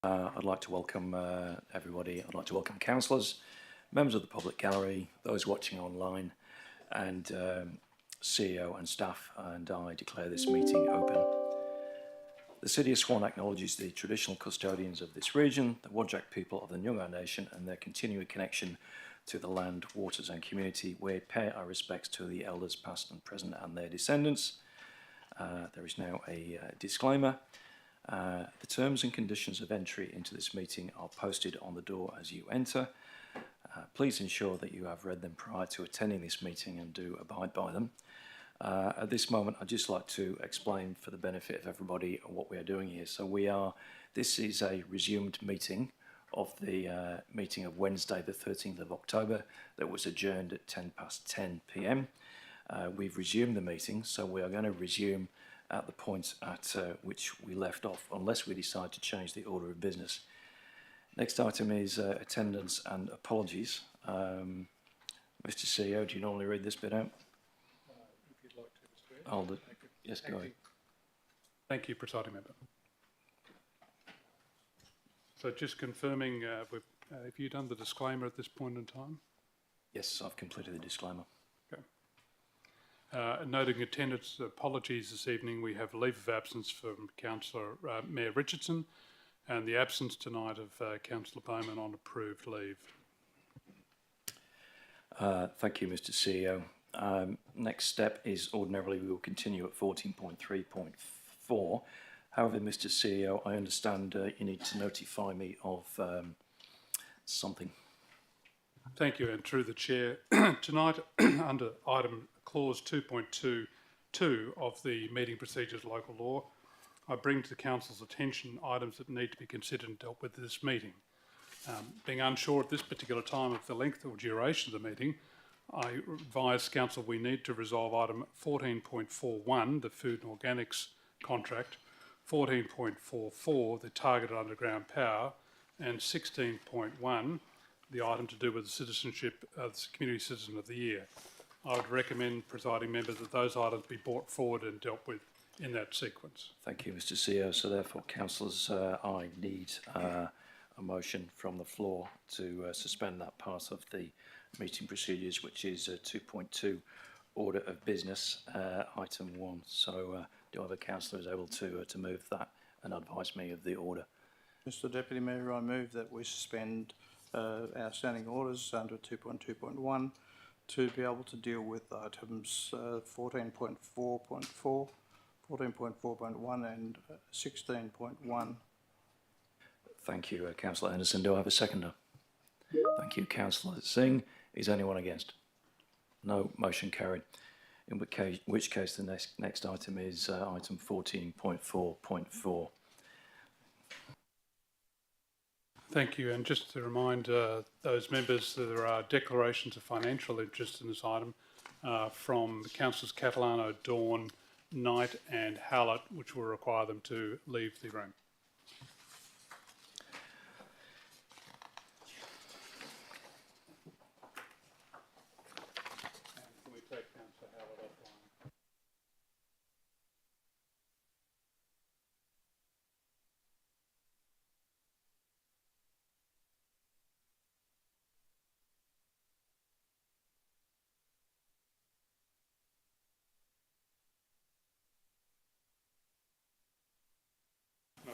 I'd like to welcome everybody. I'd like to welcome councillors, members of the public gallery, those watching online, and CEO and staff, and I declare this meeting open. The City of Swan acknowledges the traditional custodians of this region, the Whadjuk people of the Noongar Nation, and their continuing connection to the land, waters and community. We pay our respects to the elders past and present and their descendants. There is now a disclaimer. The terms and conditions of entry into this meeting are posted on the door as you enter. Please ensure that you have read them prior to attending this meeting and do abide by them. At this moment, I'd just like to explain for the benefit of everybody what we are doing here. So this is a resumed meeting of the meeting of Wednesday the 13th of October that was adjourned at 10:10 p.m. We've resumed the meeting, so we are going to resume at the point at which we left off, unless we decide to change the order of business. Next item is attendance and apologies. Mr. CEO, do you normally read this bit out? If you'd like to, Mr. Chair. Yes, go ahead. Thank you, Presiding Member. So just confirming, have you done the disclaimer at this point in time? Yes, I've completed the disclaimer. Noting attendance, apologies this evening, we have leave of absence from Councillor Mayor Richardson and the absence tonight of Councillor Bowman on approved leave. Thank you, Mr. CEO. Next step is ordinarily we will continue at 14.3.4. However, Mr. CEO, I understand you need to notify me of something. Thank you, and through the Chair, tonight under item clause 2.22 of the Meeting Procedures Local Law, I bring to the Council's attention items that need to be considered and dealt with at this meeting. Being unsure at this particular time of the length or duration of the meeting, I advise Council we need to resolve item 14.41, the Food and Organics Contract, 14.44, the Targeted Underground Power, and 16.1, the item to do with the citizenship of the Community Citizen of the Year. I would recommend, presiding members, that those items be brought forward and dealt with in that sequence. Thank you, Mr. CEO. So therefore, councillors, I need a motion from the floor to suspend that part of the meeting procedures, which is 2.2, order of business, item 1. So do I have a councillor who is able to move that and advise me of the order? Mr. Deputy Mayor, I move that we suspend our standing orders under 2.2.1 to be able to deal with items 14.4.4, 14.4.1 and 16.1. Thank you, Councillor Anderson. Do I have a seconder? Thank you, Councillor Singh. Is anyone against? No. Motion carried. In which case the next item is item 14.4.4. Thank you, and just to remind those members that there are declarations of financial interest in this item from Councillors Catalano, Dawn, Knight and Howlett, which will require them to leave the room. And can we take Councillor Howlett offline?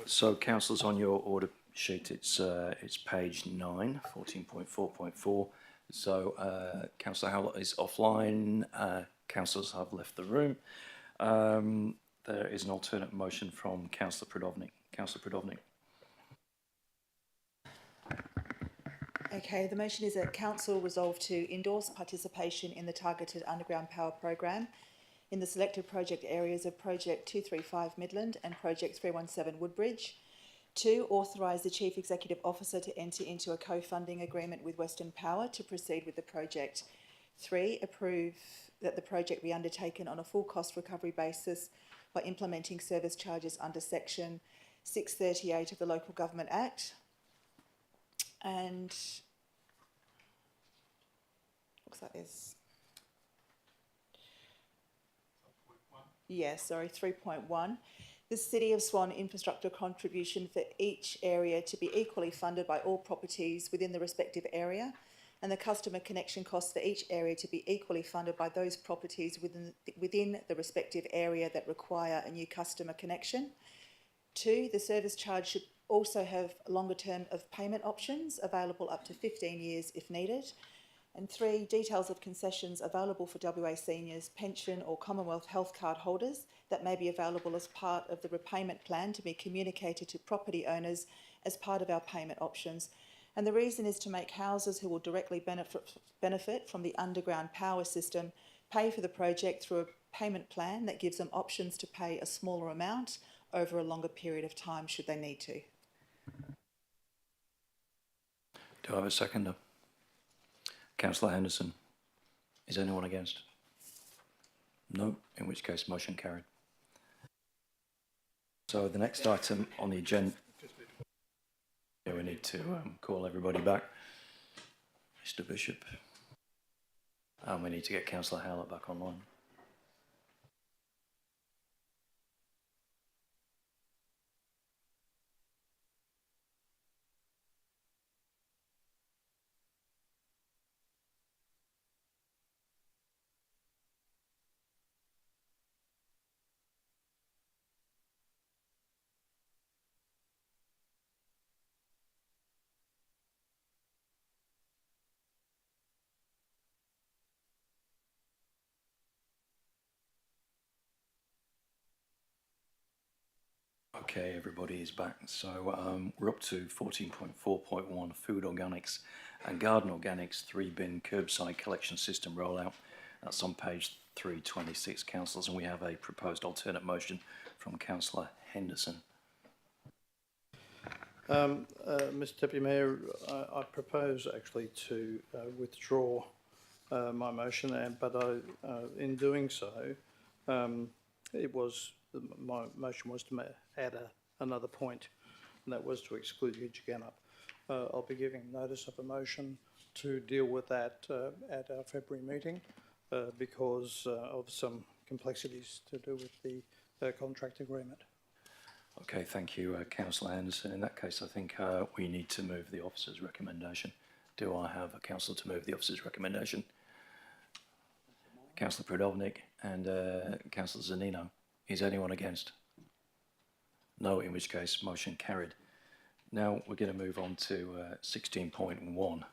So, councillors, on your order sheet, it's page 9, 14.4.4. So, Councillor Howlett is offline. Councillors have left the room. There is an alternate motion from Councillor Pridovnik. Councillor Pridovnik. Okay, the motion is that Council resolve to endorse participation in the Targeted Underground Power Program in the selected project areas of Project 235 Midland and Project 317 Woodbridge. 2, authorise the Chief Executive Officer to enter into a co-funding agreement with Western Power to proceed with the project. 3, approve that the project be undertaken on a full cost recovery basis by implementing service charges under Section 638 of the Local Government Act. And looks like there's 3.1. The City of Swan infrastructure contribution for each area to be equally funded by all properties within the respective area, and the customer connection costs for each area to be equally funded by those properties within the respective area that require a new customer connection. 2, the service charge should also have a longer term of payment options available up to 15 years if needed. And 3, details of concessions available for WA seniors, pension or Commonwealth health card holders that may be available as part of the repayment plan to be communicated to property owners as part of our payment options. And the reason is to make houses who will directly benefit from the underground power system pay for the project through a payment plan that gives them options to pay a smaller amount over a longer period of time should they need to. Do I have a seconder? Councillor Henderson. Is anyone against? No, in which case motion carried. So the next item on the agenda, we need to call everybody back. Mr. Bishop. And we need to get Councillor Howlett back online. Okay, everybody is back. So we're up to 14.4.1 food organics and garden organics 3-bin curbside collection system rollout. That's on page 326, councillors, and we have a proposed alternate motion from Councillor Henderson. Mr Deputy Mayor, I propose actually to withdraw my motion, but in doing so, my motion was to add another point, and that was to exclude Huge Gannup. I'll be giving notice of a motion to deal with that at our February meeting because of some complexities to do with the contract agreement. Okay, thank you, Councillor Henderson. In that case, I think we need to move the officer's recommendation. Do I have a councillor to move the officer's recommendation? Councillor Pridovnik and Councillor Zanino. Is anyone against? No, in which case motion carried. Now we're going to move on to 16.1,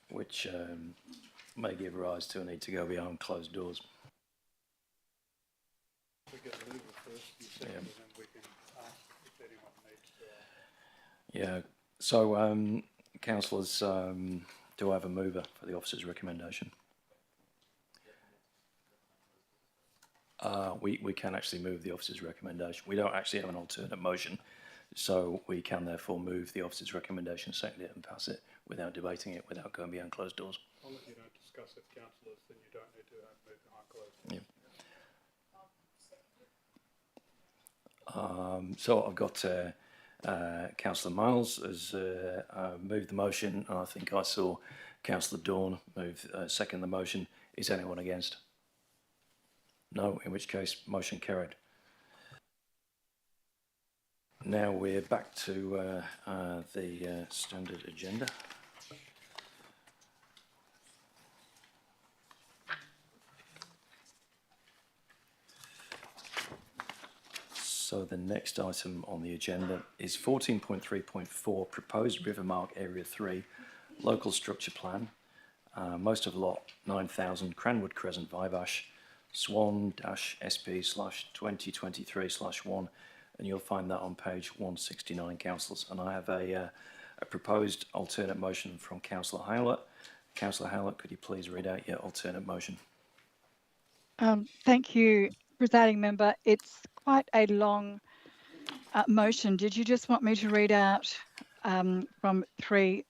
which may give rise to a need to go behind closed doors. Yeah, so councillors, do I have a mover for the officer's recommendation? We can actually move the officer's recommendation. We don't actually have an alternate motion, so we can therefore move the officer's recommendation, second it and pass it without debating it, without going behind closed doors. Well, if you don't discuss it, councillors, then you don't need to move behind closed doors. Yeah. So I've got Councillor Miles has moved the motion, and I think I saw Councillor Dawn move second the motion. Is anyone against? No, in which case motion carried. Now we're back to the standard agenda. So the next item on the agenda is 14.3.4, proposed Rivermark Area 3 local structure plan, most of lot 9000 Cranwood Crescent, Vivash, Swan-SP/2023/1, and you'll find that on page 169, councillors. And I have a proposed alternate motion from Councillor Howlett. Councillor Howlett, could you please read out your alternate motion? Thank you, Presiding Member. It's quite a long motion. Did you just want me to read out from 3.C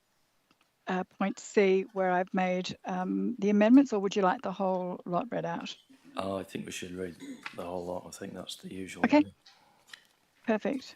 where I've made the amendments, or would you like the whole lot read out? I think we should read the whole lot. I think that's the usual. Okay, perfect.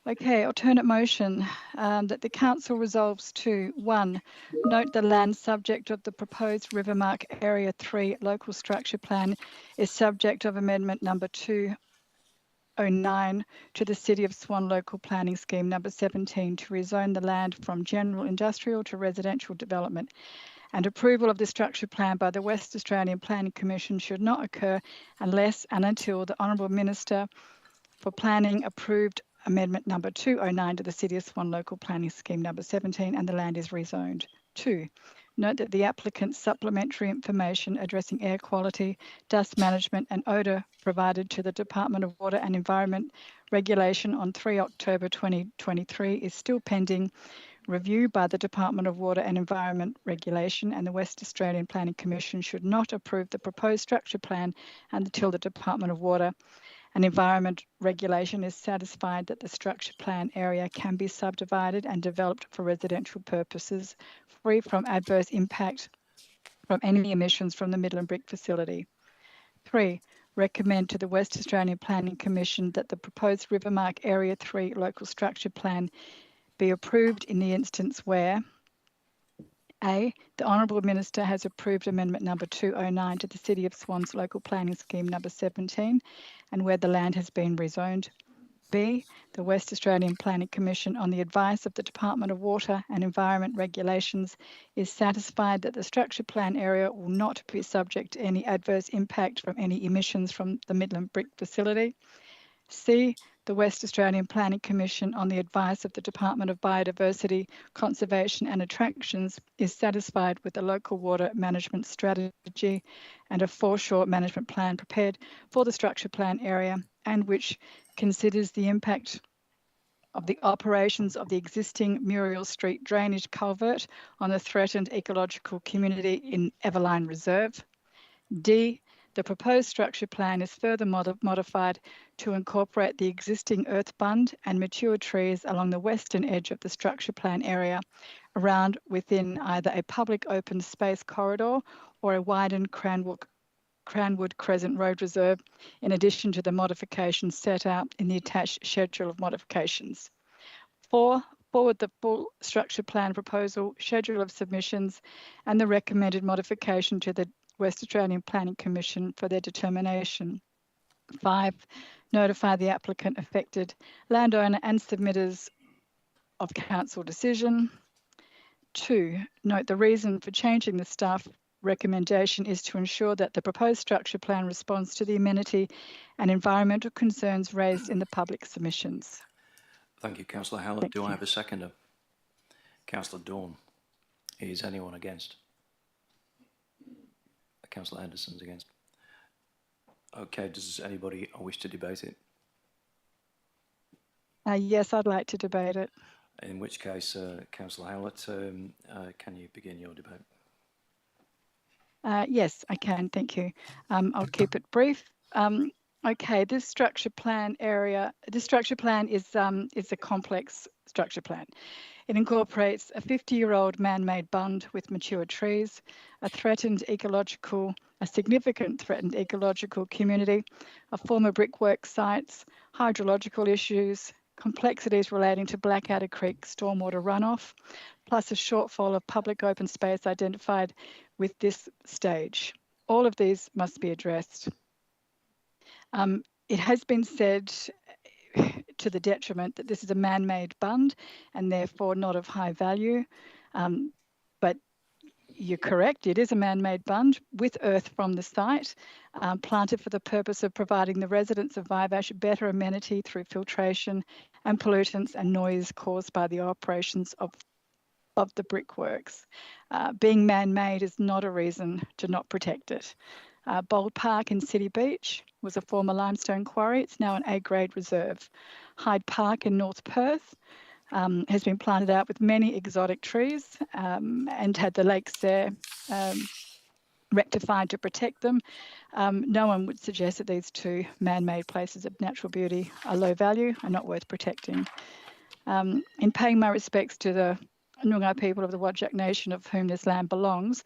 Okay, alternate motion that the council resolves to 1. Note the land subject of the proposed Rivermark Area 3 local structure plan is subject of amendment number 209 to the City of Swan local planning scheme number 17 to rezone the land from general industrial to residential development, and approval of the structure plan by the West Australian Planning Commission should not occur unless and until the Honourable Minister for Planning approved amendment number 209 to the City of Swan local planning scheme number 17 and the land is rezoned. 2. Note that the applicant's supplementary information addressing air quality, dust management and odour provided to the Department of Water and Environment Regulation on 3 October 2023 is still pending review by the Department of Water and Environment Regulation, and the West Australian Planning Commission should not approve the proposed structure plan until the Department of Water and Environment Regulation is satisfied that the structure plan area can be subdivided and developed for residential purposes, free from adverse impact from any emissions from the Midland Brick facility. 3. Recommend to the West Australian Planning Commission that the proposed Rivermark Area 3 local structure plan be approved in the instance where A. The Honourable Minister has approved amendment number 209 to the City of Swan's local planning scheme number 17 and where the land has been rezoned. B. The West Australian Planning Commission, on the advice of the Department of Water and Environment Regulations, is satisfied that the structure plan area will not be subject to any adverse impact from any emissions from the Midland Brick facility. C. The West Australian Planning Commission, on the advice of the Department of Biodiversity, Conservation and Attractions, is satisfied with the local water management strategy and a foreshore management plan prepared for the structure plan area and which considers the impact of the operations of the existing Muriel Street drainage culvert on the threatened ecological community in Everline Reserve. D. The proposed structure plan is further modified to incorporate the existing earth bund and mature trees along the western edge of the structure plan area around within either a public open space corridor or a widened Cranwood Crescent Road Reserve, in addition to the modifications set out in the attached schedule of modifications. 4. Forward the full structure plan proposal, schedule of submissions and the recommended modification to the West Australian Planning Commission for their determination. 5. Notify the applicant, affected landowner and submitters of council decision. 2. Note the reason for changing the staff recommendation is to ensure that the proposed structure plan responds to the amenity and environmental concerns raised in the public submissions. Thank you, Councillor Howlett. Do I have a seconder? Councillor Dawn. Is anyone against? Councillor Henderson's against. Okay, does anybody wish to debate it? Yes, I'd like to debate it. In which case, Councillor Howlett, can you begin your debate? Yes, I can, thank you. I'll keep it brief. Okay, this structure plan is a complex structure plan. It incorporates a 50-year-old man-made bund with mature trees, a significant threatened ecological community, a former brickwork sites, hydrological issues, complexities relating to Blackadder Creek stormwater runoff, plus a shortfall of public open space identified with this stage. All of these must be addressed. It has been said to the detriment that this is a man-made bund and therefore not of high value. But you're correct, it is a man-made bund with earth from the site, planted for the purpose of providing the residents of Vivash better amenity through filtration and pollutants and noise caused by the operations of the brickworks. Being man-made is not a reason to not protect it. Bold Park in City Beach was a former limestone quarry. It's now an A-grade reserve. Hyde Park in North Perth has been planted out with many exotic trees and had the lakes there rectified to protect them. No one would suggest that these two man-made places of natural beauty are low value and not worth protecting. In paying my respects to the Noongar people of the Whadjuk Nation of whom this land belongs,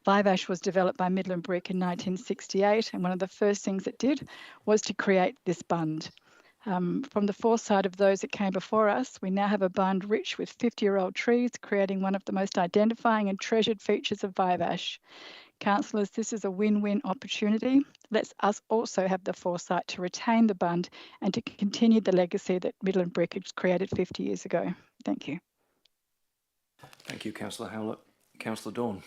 Vivash was developed by Midland Brick in 1968, and one of the first things it did was to create this bund. From the foresight of those that came before us, we now have a bund rich with 50-year-old trees, creating one of the most identifying and treasured features of Vivash. Councillors, this is a win-win opportunity. Let's us also have the foresight to retain the bund and to continue the legacy that Midland Brick created 50 years ago. Thank you. Thank you, Councillor Howlett. Councillor Dawn.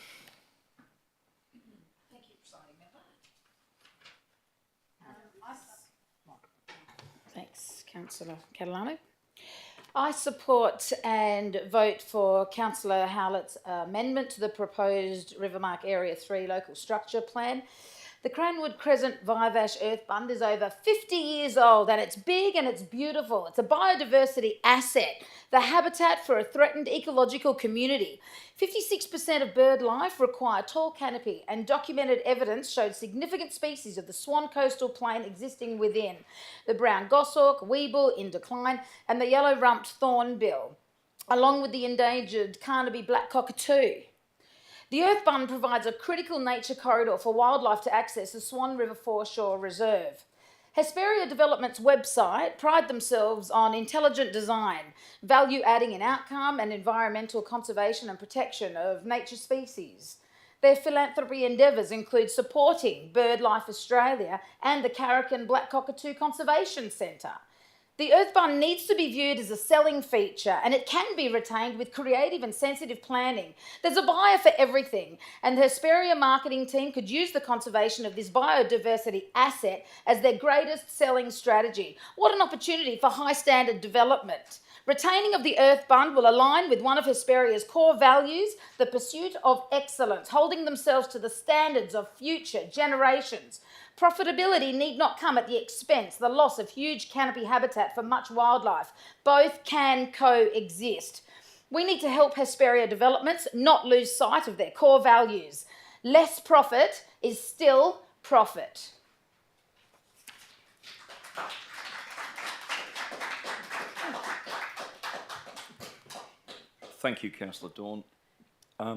Thank you, Presiding Member. Thanks, Councillor Catalano. I support and vote for Councillor Howlett's amendment to the proposed Rivermark Area 3 local structure plan. The Cranwood Crescent Vivash Earth Bund is over 50 years old and it's big and it's beautiful. It's a biodiversity asset, the habitat for a threatened ecological community. 56% of bird life require tall canopy, and documented evidence showed significant species of the Swan coastal plain existing within. The brown goshawk, weeble in decline, and the yellow-rumped thornbill, along with the endangered Carnaby black cockatoo. The Earth Bund provides a critical nature corridor for wildlife to access the Swan River Foreshore Reserve. Hesperia Development's website pride themselves on intelligent design, value adding in outcome and environmental conservation and protection of nature species. Their philanthropy endeavours include supporting BirdLife Australia and the Carrican Black Cockatoo Conservation Centre. The Earth Bund needs to be viewed as a selling feature, and it can be retained with creative and sensitive planning. There's a buyer for everything, and the Hesperia marketing team could use the conservation of this biodiversity asset as their greatest selling strategy. What an opportunity for high standard development. Retaining of the Earth Bund will align with one of Hesperia's core values, the pursuit of excellence, holding themselves to the standards of future generations. Profitability need not come at the expense, the loss of huge canopy habitat for much wildlife. Both can coexist. We need to help Hesperia developments not lose sight of their core values. Less profit is still profit. Thank you, Councillor Dawn.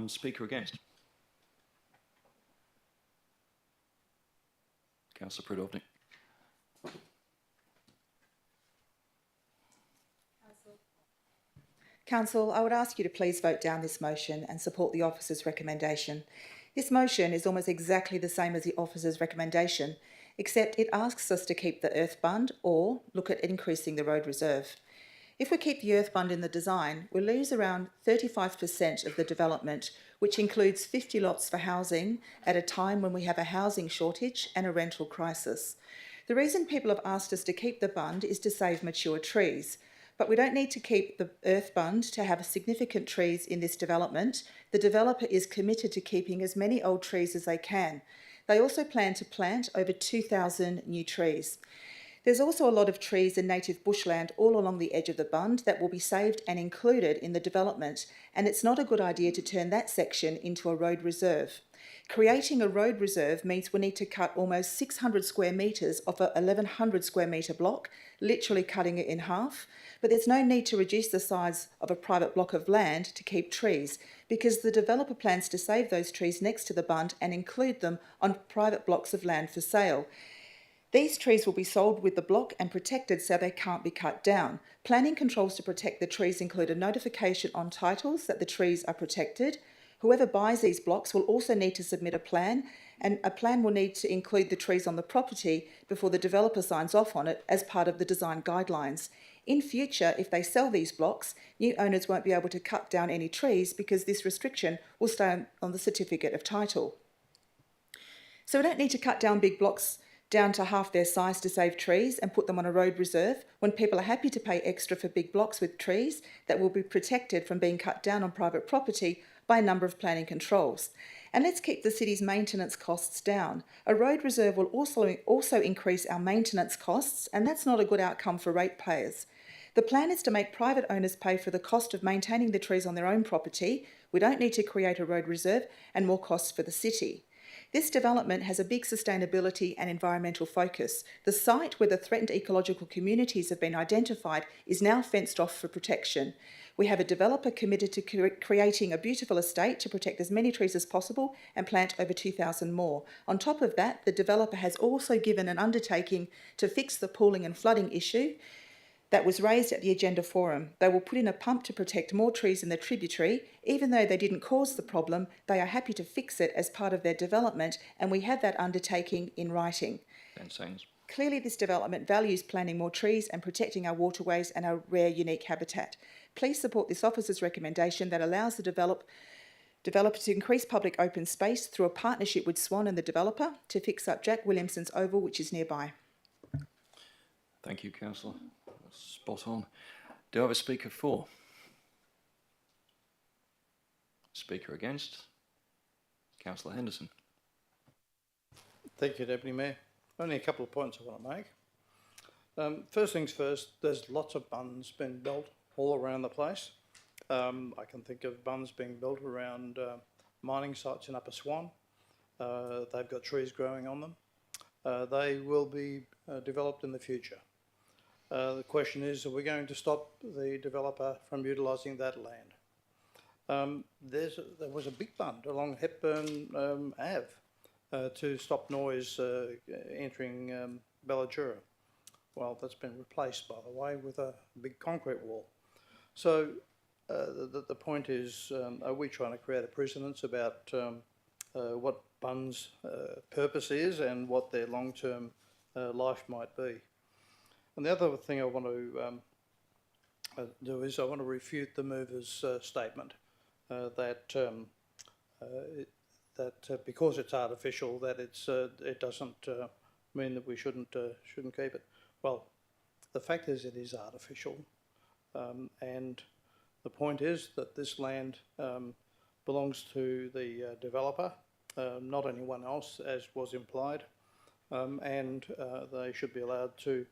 Speaker against? Councillor Prudovnik. Council, I would ask you to please vote down this motion and support the officer's recommendation. This motion is almost exactly the same as the officer's recommendation, except it asks us to keep the Earth Bund or look at increasing the road reserve. If we keep the Earth Bund in the design, we'll lose around 35% of the development, which includes 50 lots for housing at a time when we have a housing shortage and a rental crisis. The reason people have asked us to keep the bund is to save mature trees, but we don't need to keep the Earth Bund to have significant trees in this development. The developer is committed to keeping as many old trees as they can. They also plan to plant over 2,000 new trees. There's also a lot of trees and native bushland all along the edge of the bund that will be saved and included in the development, and it's not a good idea to turn that section into a road reserve. Creating a road reserve means we need to cut almost 600 square metres off a 1,100 square metre block, literally cutting it in half, but there's no need to reduce the size of a private block of land to keep trees, because the developer plans to save those trees next to the bund and include them on private blocks of land for sale. These trees will be sold with the block and protected so they can't be cut down. Planning controls to protect the trees include a notification on titles that the trees are protected. Whoever buys these blocks will also need to submit a plan, and a plan will need to include the trees on the property before the developer signs off on it as part of the design guidelines. In future, if they sell these blocks, new owners won't be able to cut down any trees because this restriction will stay on the certificate of title. So we don't need to cut down big blocks down to half their size to save trees and put them on a road reserve when people are happy to pay extra for big blocks with trees that will be protected from being cut down on private property by a number of planning controls. And let's keep the city's maintenance costs down. A road reserve will also increase our maintenance costs, and that's not a good outcome for ratepayers. The plan is to make private owners pay for the cost of maintaining the trees on their own property. We don't need to create a road reserve and more costs for the city. This development has a big sustainability and environmental focus. The site where the threatened ecological communities have been identified is now fenced off for protection. We have a developer committed to creating a beautiful estate to protect as many trees as possible and plant over 2,000 more. On top of that, the developer has also given an undertaking to fix the pooling and flooding issue that was raised at the agenda forum. They will put in a pump to protect more trees in the tributary. Even though they didn't cause the problem, they are happy to fix it as part of their development, and we have that undertaking in writing. Thanks. Clearly, this development values planting more trees and protecting our waterways and our rare, unique habitat. Please support this officer's recommendation that allows the developer to increase public open space through a partnership with Swan and the developer to fix up Jack Williamson's Oval, which is nearby. Thank you, Councillor. Spot on. Do I have a speaker for? Speaker against? Councillor Henderson. Thank you, Deputy Mayor. Only a couple of points I want to make. First things first, there's lots of bunds being built all around the place. I can think of bunds being built around mining sites in Upper Swan. They've got trees growing on them. They will be developed in the future. The question is, are we going to stop the developer from utilising that land? There was a big bund along Hepburn Ave to stop noise entering Bellagura. Well, that's been replaced, by the way, with a big concrete wall. So the point is, are we trying to create a precedence about what bunds' purpose is and what their long-term life might be? And the other thing I want to do is I want to refute the mover's statement that because it's artificial, that it doesn't mean that we shouldn't keep it. Well, the fact is it is artificial, and the point is that this land belongs to the developer, not anyone else, as was implied, and they should be allowed to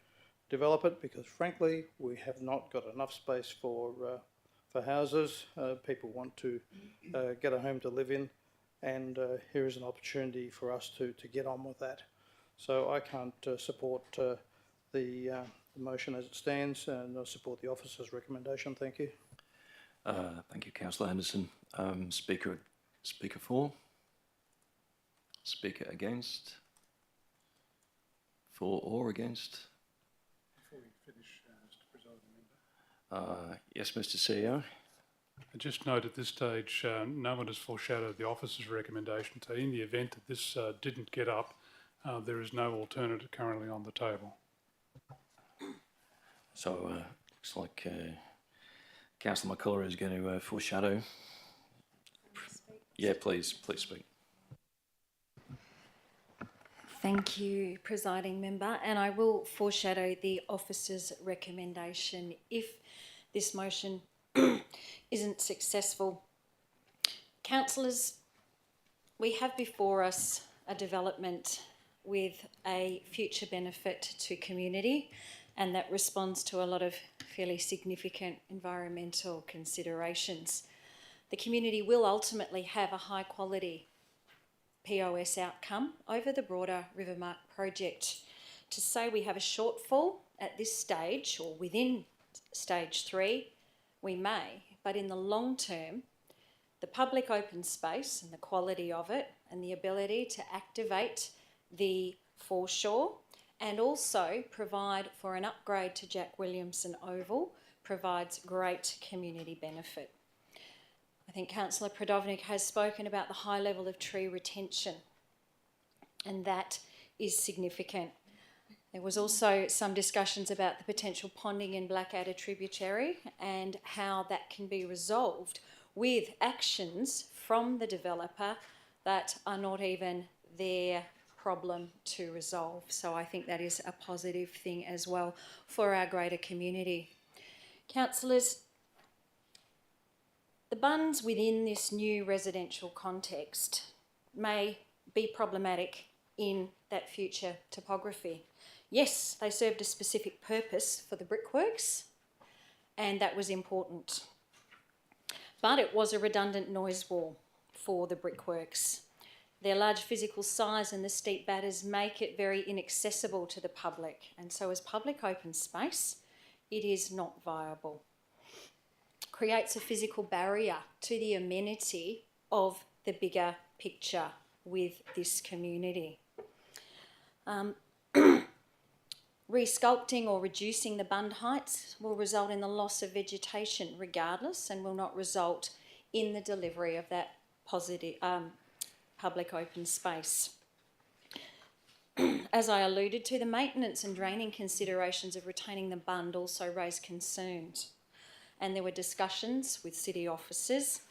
develop it because, frankly, we have not got enough space for houses. People want to get a home to live in, and here is an opportunity for us to get on with that. So I can't support the motion as it stands, and I support the officer's recommendation. Thank you. Thank you, Councillor Henderson. Speaker for? Speaker against? For or against? Before we finish, Mr. Presiding Member. Yes, Mr. CEO. I just note at this stage, no one has foreshadowed the officer's recommendation. So in the event that this didn't get up, there is no alternative currently on the table. So looks like Councillor McCullough is going to foreshadow. Yeah, please speak. Thank you, Presiding Member, and I will foreshadow the officer's recommendation if this motion isn't successful. Councillors, we have before us a development with a future benefit to community, and that responds to a lot of fairly significant environmental considerations. The community will ultimately have a high quality POS outcome over the broader Rivermark project. To say we have a shortfall at this stage or within stage 3, we may, but in the long term, the public open space and the quality of it and the ability to activate the foreshore and also provide for an upgrade to Jack Williamson Oval provides great community benefit. I think Councillor Predovnik has spoken about the high level of tree retention, and that is significant. There was also some discussions about the potential ponding in Blackadder tributary and how that can be resolved with actions from the developer that are not even their problem to resolve. So I think that is a positive thing as well for our greater community. Councillors, the bunds within this new residential context may be problematic in that future topography. Yes, they served a specific purpose for the brickworks, and that was important. But it was a redundant noise wall for the brickworks. Their large physical size and the steep batters make it very inaccessible to the public, and so as public open space, it is not viable. Creates a physical barrier to the amenity of the bigger picture with this community. Resculpting or reducing the bund heights will result in the loss of vegetation regardless, and will not result in the delivery of that positive public open space. As I alluded to, the maintenance and draining considerations of retaining the bund also raise concerns, and there were discussions with city officers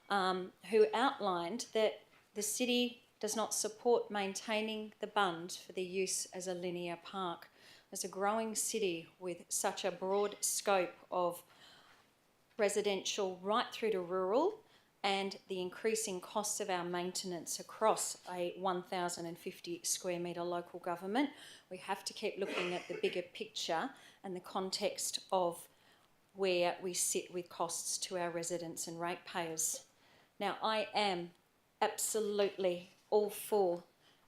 who outlined that the city does not support maintaining the bund for the use as a linear park. As a growing city with such a broad scope of residential right through to rural, and the increasing costs of our maintenance across a 1,050 square metre local government, we have to keep looking at the bigger picture and the context of where we sit with costs to our residents and ratepayers. Now, I am absolutely all for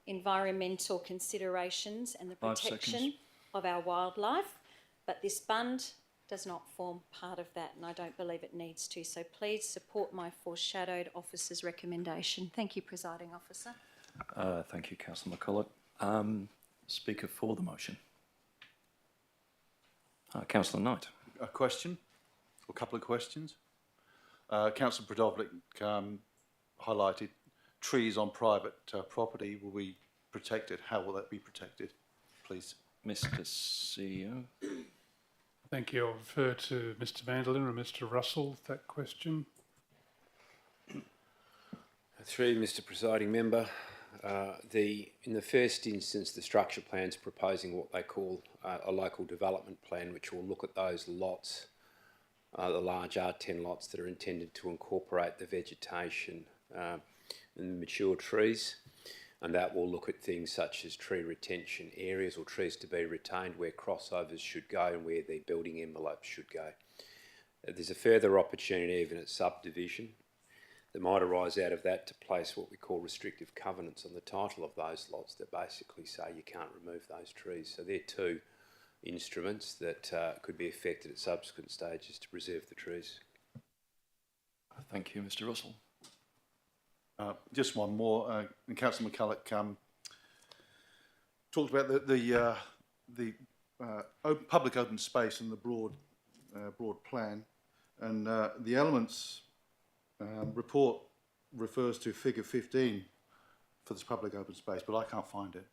environmental considerations and the 5 protection seconds. of our wildlife, but this bund does not form part of that, and I don't believe it needs to. So please support my foreshadowed officer's recommendation. Thank you, Presiding Officer. Thank you, Councillor McCulloch. Speaker for the motion. Councillor Knight. A question, or a couple of questions. Councillor Brodovnik highlighted trees on private property will be protected. How will that be protected, please? Mr. CEO. Thank you. I'll refer to Mr. Vanderlyn or Mr. Russell, that question. Through Mr. Presiding Member, in the first instance, the structure plan's proposing what they call a local development plan, which will look at those lots, the large R10 lots that are intended to incorporate the vegetation and the mature trees. And that will look at things such as tree retention areas or trees to be retained, where crossovers should go and where the building envelopes should go. There's a further opportunity even at subdivision that might arise out of that to place what we call restrictive covenants on the title of those lots that basically say you can't remove those trees. So they're two instruments that could be effected at subsequent stages to preserve the trees. Thank you, Mr. Russell. Just one more. Councillor McCulloch talked about the public open space and the broad plan, and the elements report refers to figure 15 for this public open space, but I can't find it.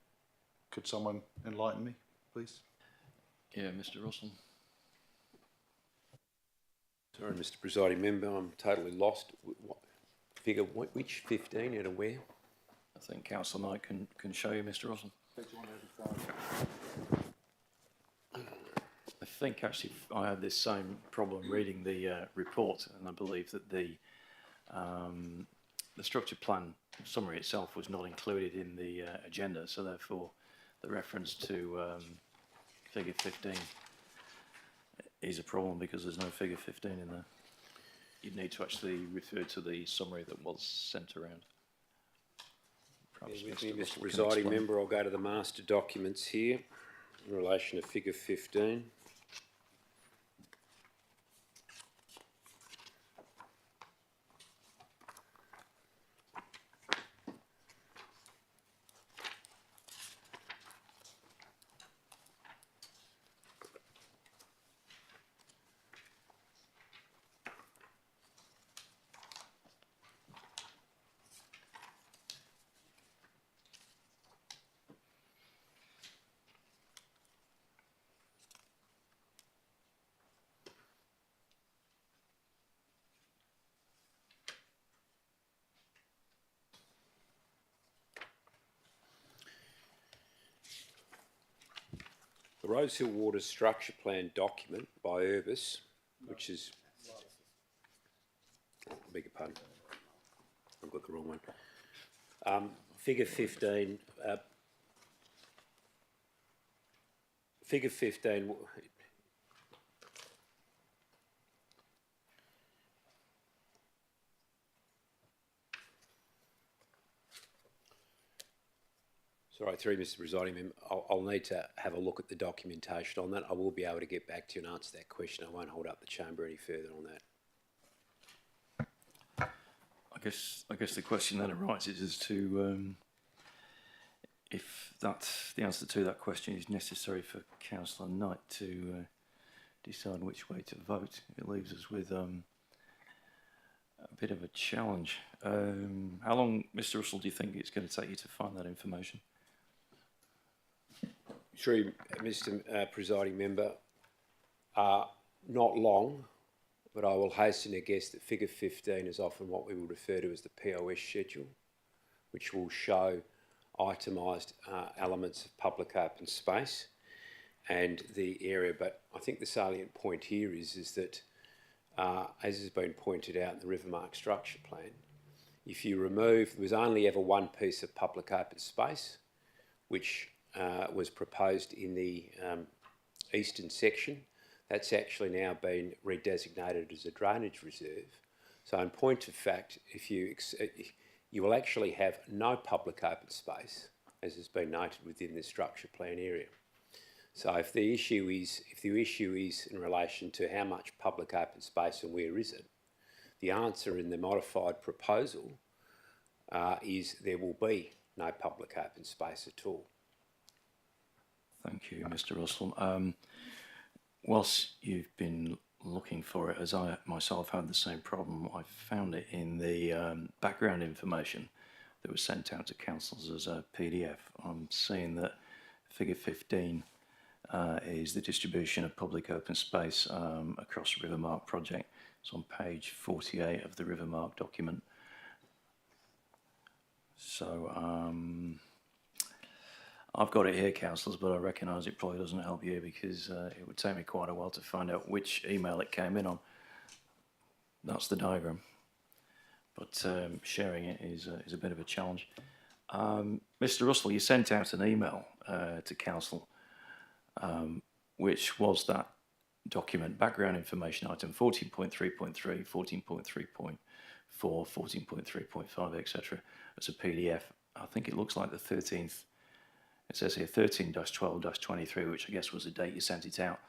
Could someone enlighten me, please? Yeah, Mr. Russell. Sorry, Mr. Presiding Member, I'm totally lost. Figure which 15 out of where? I think Councillor Knight can show you, Mr. Russell. I think actually I had this same problem reading the report, and I believe that the structure plan summary itself was not included in the agenda, so therefore the reference to figure 15 is a problem because there's no figure 15 in there. You'd need to actually refer to the summary that was sent around. Perhaps With me, Mr. Russell Mr. can Presiding explain. Member, I'll go to the master documents here in relation to figure 15. The Rosehill Waters Structure Plan document by Urbis, which is... I beg your pardon. I've got the wrong one. Figure 15... figure 15... Sorry, through Mr. Presiding Member, I'll need to have a look at the documentation on that. I will be able to get back to you and answer that question. I won't hold up the chamber any further on that. I guess the question then arises as to if that's the answer to that question is necessary for Councillor Knight to decide which way to vote. It leaves us with a bit of a challenge. How long, Mr. Russell, do you think it's going to take you to find that information? Through Mr. Presiding Member, not long, but I will hasten to guess that figure 15 is often what we will refer to as the POS schedule, which will show itemised elements of public open space and the area. But I think the salient point here is that, as has been pointed out in the Rivermark Structure Plan, if you remove, there was only ever one piece of public open space, which was proposed in the eastern section. That's actually now been redesignated as a drainage reserve. So in point of fact, if you will actually have no public open space, as has been noted within the structure plan area. So if the issue is in relation to how much public open space and where is it, the answer in the modified proposal is there will be no public open space at all. Thank you, Mr. Russell. Whilst you've been looking for it, as I myself had the same problem, I found it in the background information that was sent out to councillors as a PDF. I'm seeing that figure 15 is the distribution of public open space across the Rivermark project. It's on page 48 of the Rivermark document. So I've got it here, councillors, but I recognise it probably doesn't help you because it would take me quite a while to find out which email it came in on. That's the diagram. But sharing it is a bit of a challenge. Mr. Russell, you sent out an email to council, which was that document, background information item 14.3.3, 14.3.4, 14.3.5, etc. as a PDF. I think it looks like the 13th. It says here 13-12-23, which I guess was the date you sent it out.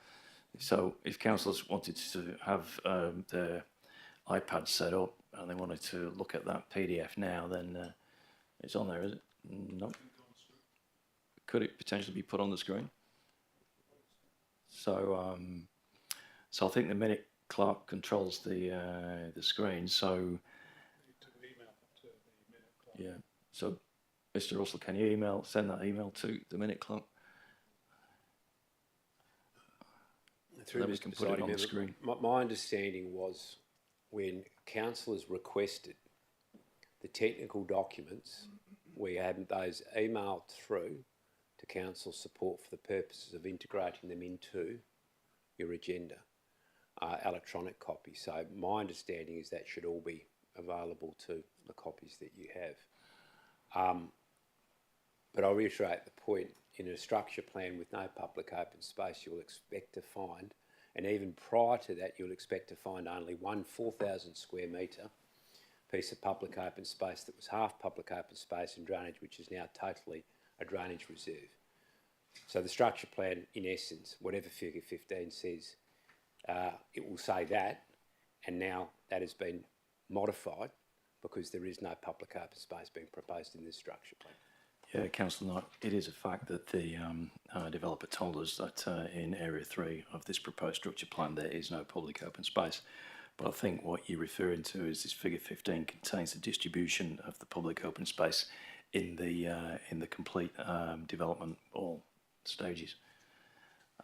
So if councillors wanted to have their iPad set up and they wanted to look at that PDF now, then it's on there, is it? No. Could it potentially be put on the screen? So, so I think the minute clerk controls the screen. So, yeah. So, Mr. Russell, can you send that email to the minute clerk? Through then we Mr. can put it on the Member, screen. my understanding was when councillors requested the technical documents, we had those emailed through to council support for the purposes of integrating them into your agenda, electronic copy. So my understanding is that should all be available to the copies that you have. But I'll reiterate the point, in a structure plan with no public open space, you'll expect to find, and even prior to that, you'll expect to find only one 4,000 square metre piece of public open space that was half public open space and drainage, which is now totally a drainage reserve. So the structure plan, in essence, whatever figure 15 says, it will say that, and now that has been modified because there is no public open space being proposed in this structure plan. Yeah, Councillor Knight, it is a fact that the developer told us that in Area 3 of this proposed structure plan there is no public open space. But I think what you're referring to is this figure 15 contains the distribution of the public open space in the complete development, all stages.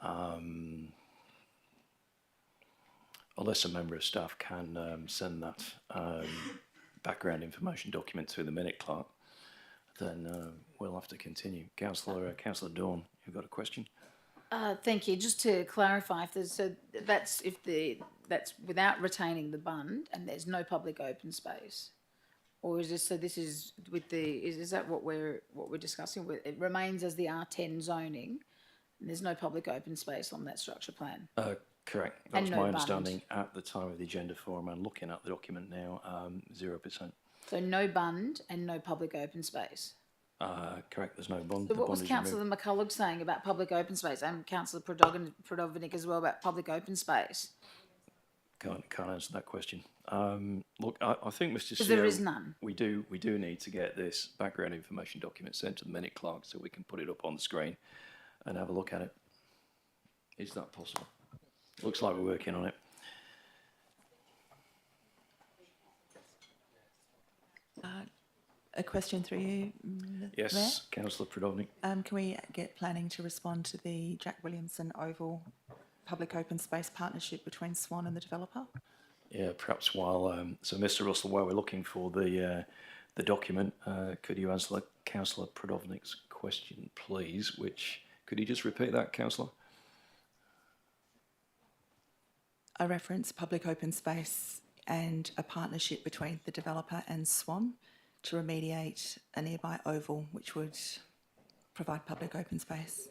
Unless a member of staff can send that background information document to the minute clerk, then we'll have to continue. Councillor Dawn, you've got a question? Thank you. Just to clarify, if there's, so that's without retaining the bund and there's no public open space, or is this, so this is with the, is that what we're discussing? It remains as the R10 zoning, and there's no public open space on that structure plan. Correct. That And was no my bund. understanding at the time of the agenda forum, and looking at the document now, 0%. So no bund and no public open space. Correct, there's no bond. So The what was bond is removed. Councillor McCulloch saying about public open space, and Councillor Prodovnik as well about public open space? Can't answer that question. Look, I think, Mr. Because CEO, there is none. we do need to get this background information document sent to the minute clerk so we can put it up on the screen and have a look at it. Is that possible? Looks like we're working on it. A question through you, Yes, Councillor Prodovnik. Mayor. Can we get planning to respond to the Jack Williamson Oval public open space partnership between Swan and the developer? Yeah, perhaps while so Mr. Russell, while we're looking for the document, could you answer Councillor Prodovnik's question, please? Which could you just repeat that, Councillor? I reference public open space and a partnership between the developer and Swan to remediate a nearby oval which would provide public open space.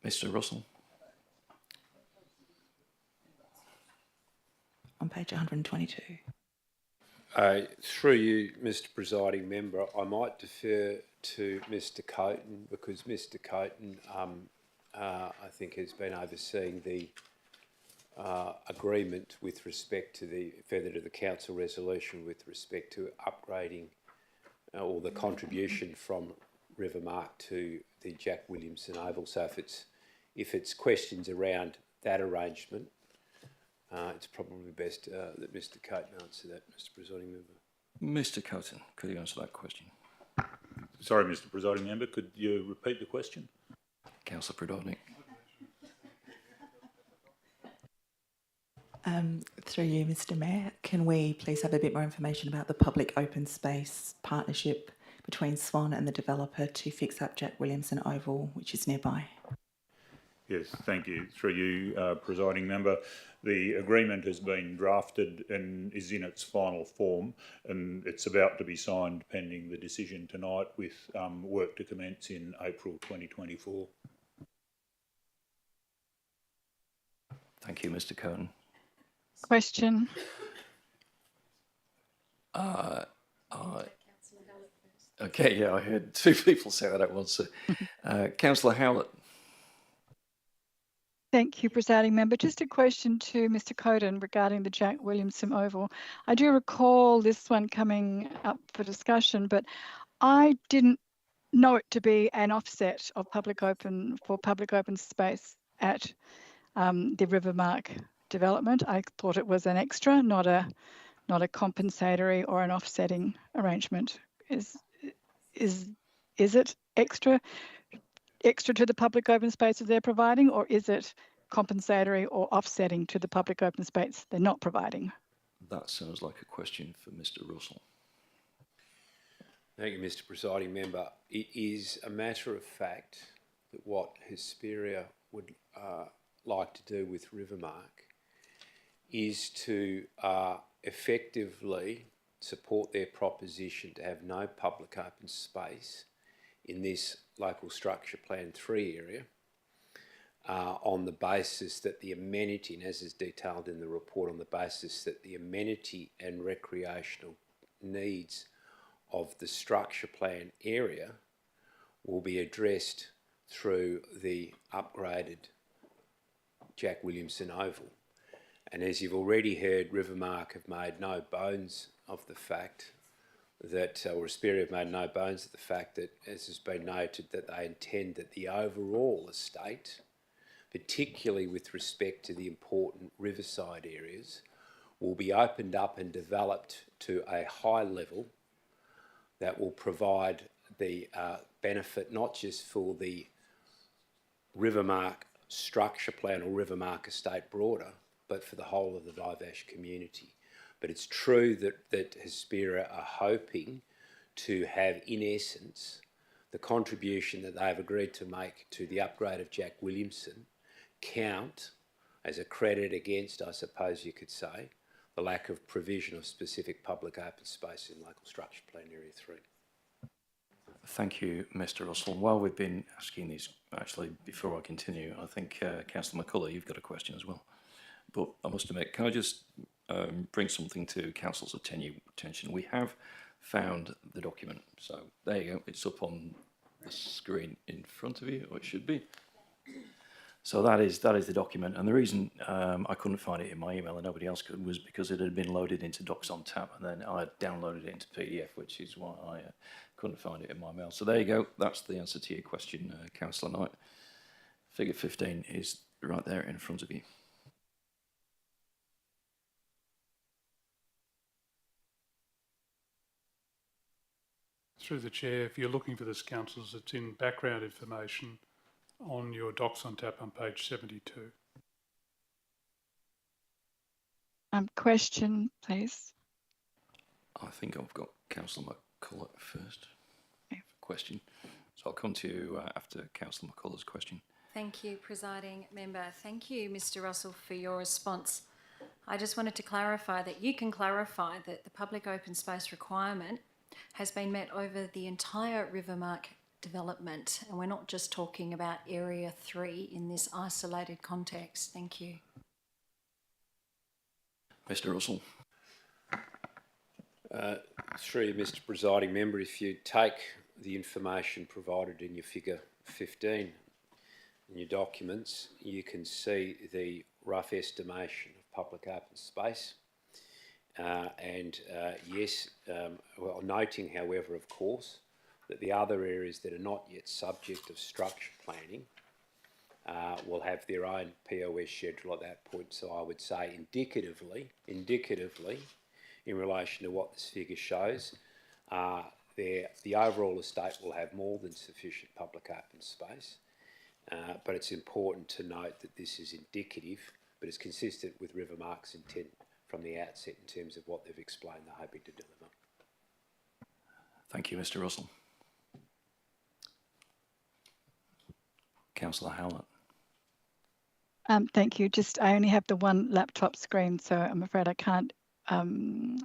Mr. Russell. On page 122. Through you, Mr. Presiding Member, I might defer to Mr. Coaten because Mr. Coaten, I think, has been overseeing the agreement with respect to the further to the council resolution with respect to upgrading or the contribution from Rivermark to the Jack Williamson Oval. So if it's questions around that arrangement, it's probably best that Mr. Coaten answer that, Mr. Presiding Member. Mr. Coaten, could you answer that question? Sorry, Mr. Presiding Member, could you repeat the question? Councillor Prodovnik. Through you, Mr. Mayor, can we please have a bit more information about the public open space partnership between Swan and the developer to fix up Jack Williamson Oval, which is nearby? Yes, thank you. Through you, Presiding Member, the agreement has been drafted and is in its final form, and it's about to be signed pending the decision tonight with work to commence in April 2024. Thank you, Mr. Coaten. Question. Okay, yeah, I heard two people say that at once. Councillor Howlett. Thank you, Presiding Member. Just a question to Mr. Coaten regarding the Jack Williamson Oval. I do recall this one coming up for discussion, but I didn't know it to be an offset of public open space at the Rivermark development. I thought it was an extra, not a compensatory or an offsetting arrangement. Is it extra to the public open spaces they're providing, or is it compensatory or offsetting to the public open space they're not providing? That sounds like a question for Mr. Russell. Thank you, Mr. Presiding Member. It is a matter of fact that what Hesperia would like to do with Rivermark is to effectively support their proposition to have no public open space in this local structure plan 3 area on the basis that the amenity, and as is detailed in the report, on the basis that the amenity and recreational needs of the structure plan area will be addressed through the upgraded Jack Williamson Oval. And as you've already heard, Rivermark have made no bones of the fact that, or Hesperia have made no bones of the fact that, as has been noted, that they intend that the overall estate, particularly with respect to the important riverside areas, will be opened up and developed to a high level that will provide the benefit not just for the Rivermark structure plan or Rivermark estate broader, but for the whole of the Vivash community. But it's true that Hesperia are hoping to have, in essence, the contribution that they have agreed to make to the upgrade of Jack Williamson count as a credit against, I suppose you could say, the lack of provision of specific public open space in local structure plan area 3. Thank you, Mr. Russell. While we've been asking these, actually, before I continue, I think Councillor McCulloch, you've got a question as well. But I must admit, can I just bring something to Council's attention? We have found the document. So there you go. It's up on the screen in front of you, or it should be. So that is the document, and the reason I couldn't find it in my email and nobody else could was because it had been loaded into Docs on Tap, and then I had downloaded it into PDF, which is why I couldn't find it in my mail. So there you go. That's the answer to your question, Councillor Knight. Figure 15 is right there in front of you. Through the chair, if you're looking for this, councillors, it's in background information on your Docs on Tap on page 72. Question, please. I think I've got Councillor McCulloch first. Okay. Question. So I'll come to you after Councillor McCulloch's question. Thank you, Presiding Member. Thank you, Mr Russell, for your response. I just wanted to clarify that you can clarify that the public open space requirement has been met over the entire Rivermark development, and we're not just talking about Area 3 in this isolated context. Thank you. Mr Russell. Through you, Mr Presiding Member, if you take the information provided in your figure 15 in your documents, you can see the rough estimation of public open space. Yes, well, noting, however, of course, that the other areas that are not yet subject of structure planning will have their own POS schedule at that point. So I would say indicatively, in relation to what this figure shows, the overall estate will have more than sufficient public open space. But it's important to note that this is indicative, but it's consistent with Rivermark's intent from the outset in terms of what they've explained they're hoping to deliver. Thank you, Mr Russell. Councillor Howlett. Thank you. I only have the one laptop screen, so I'm afraid I can't multitask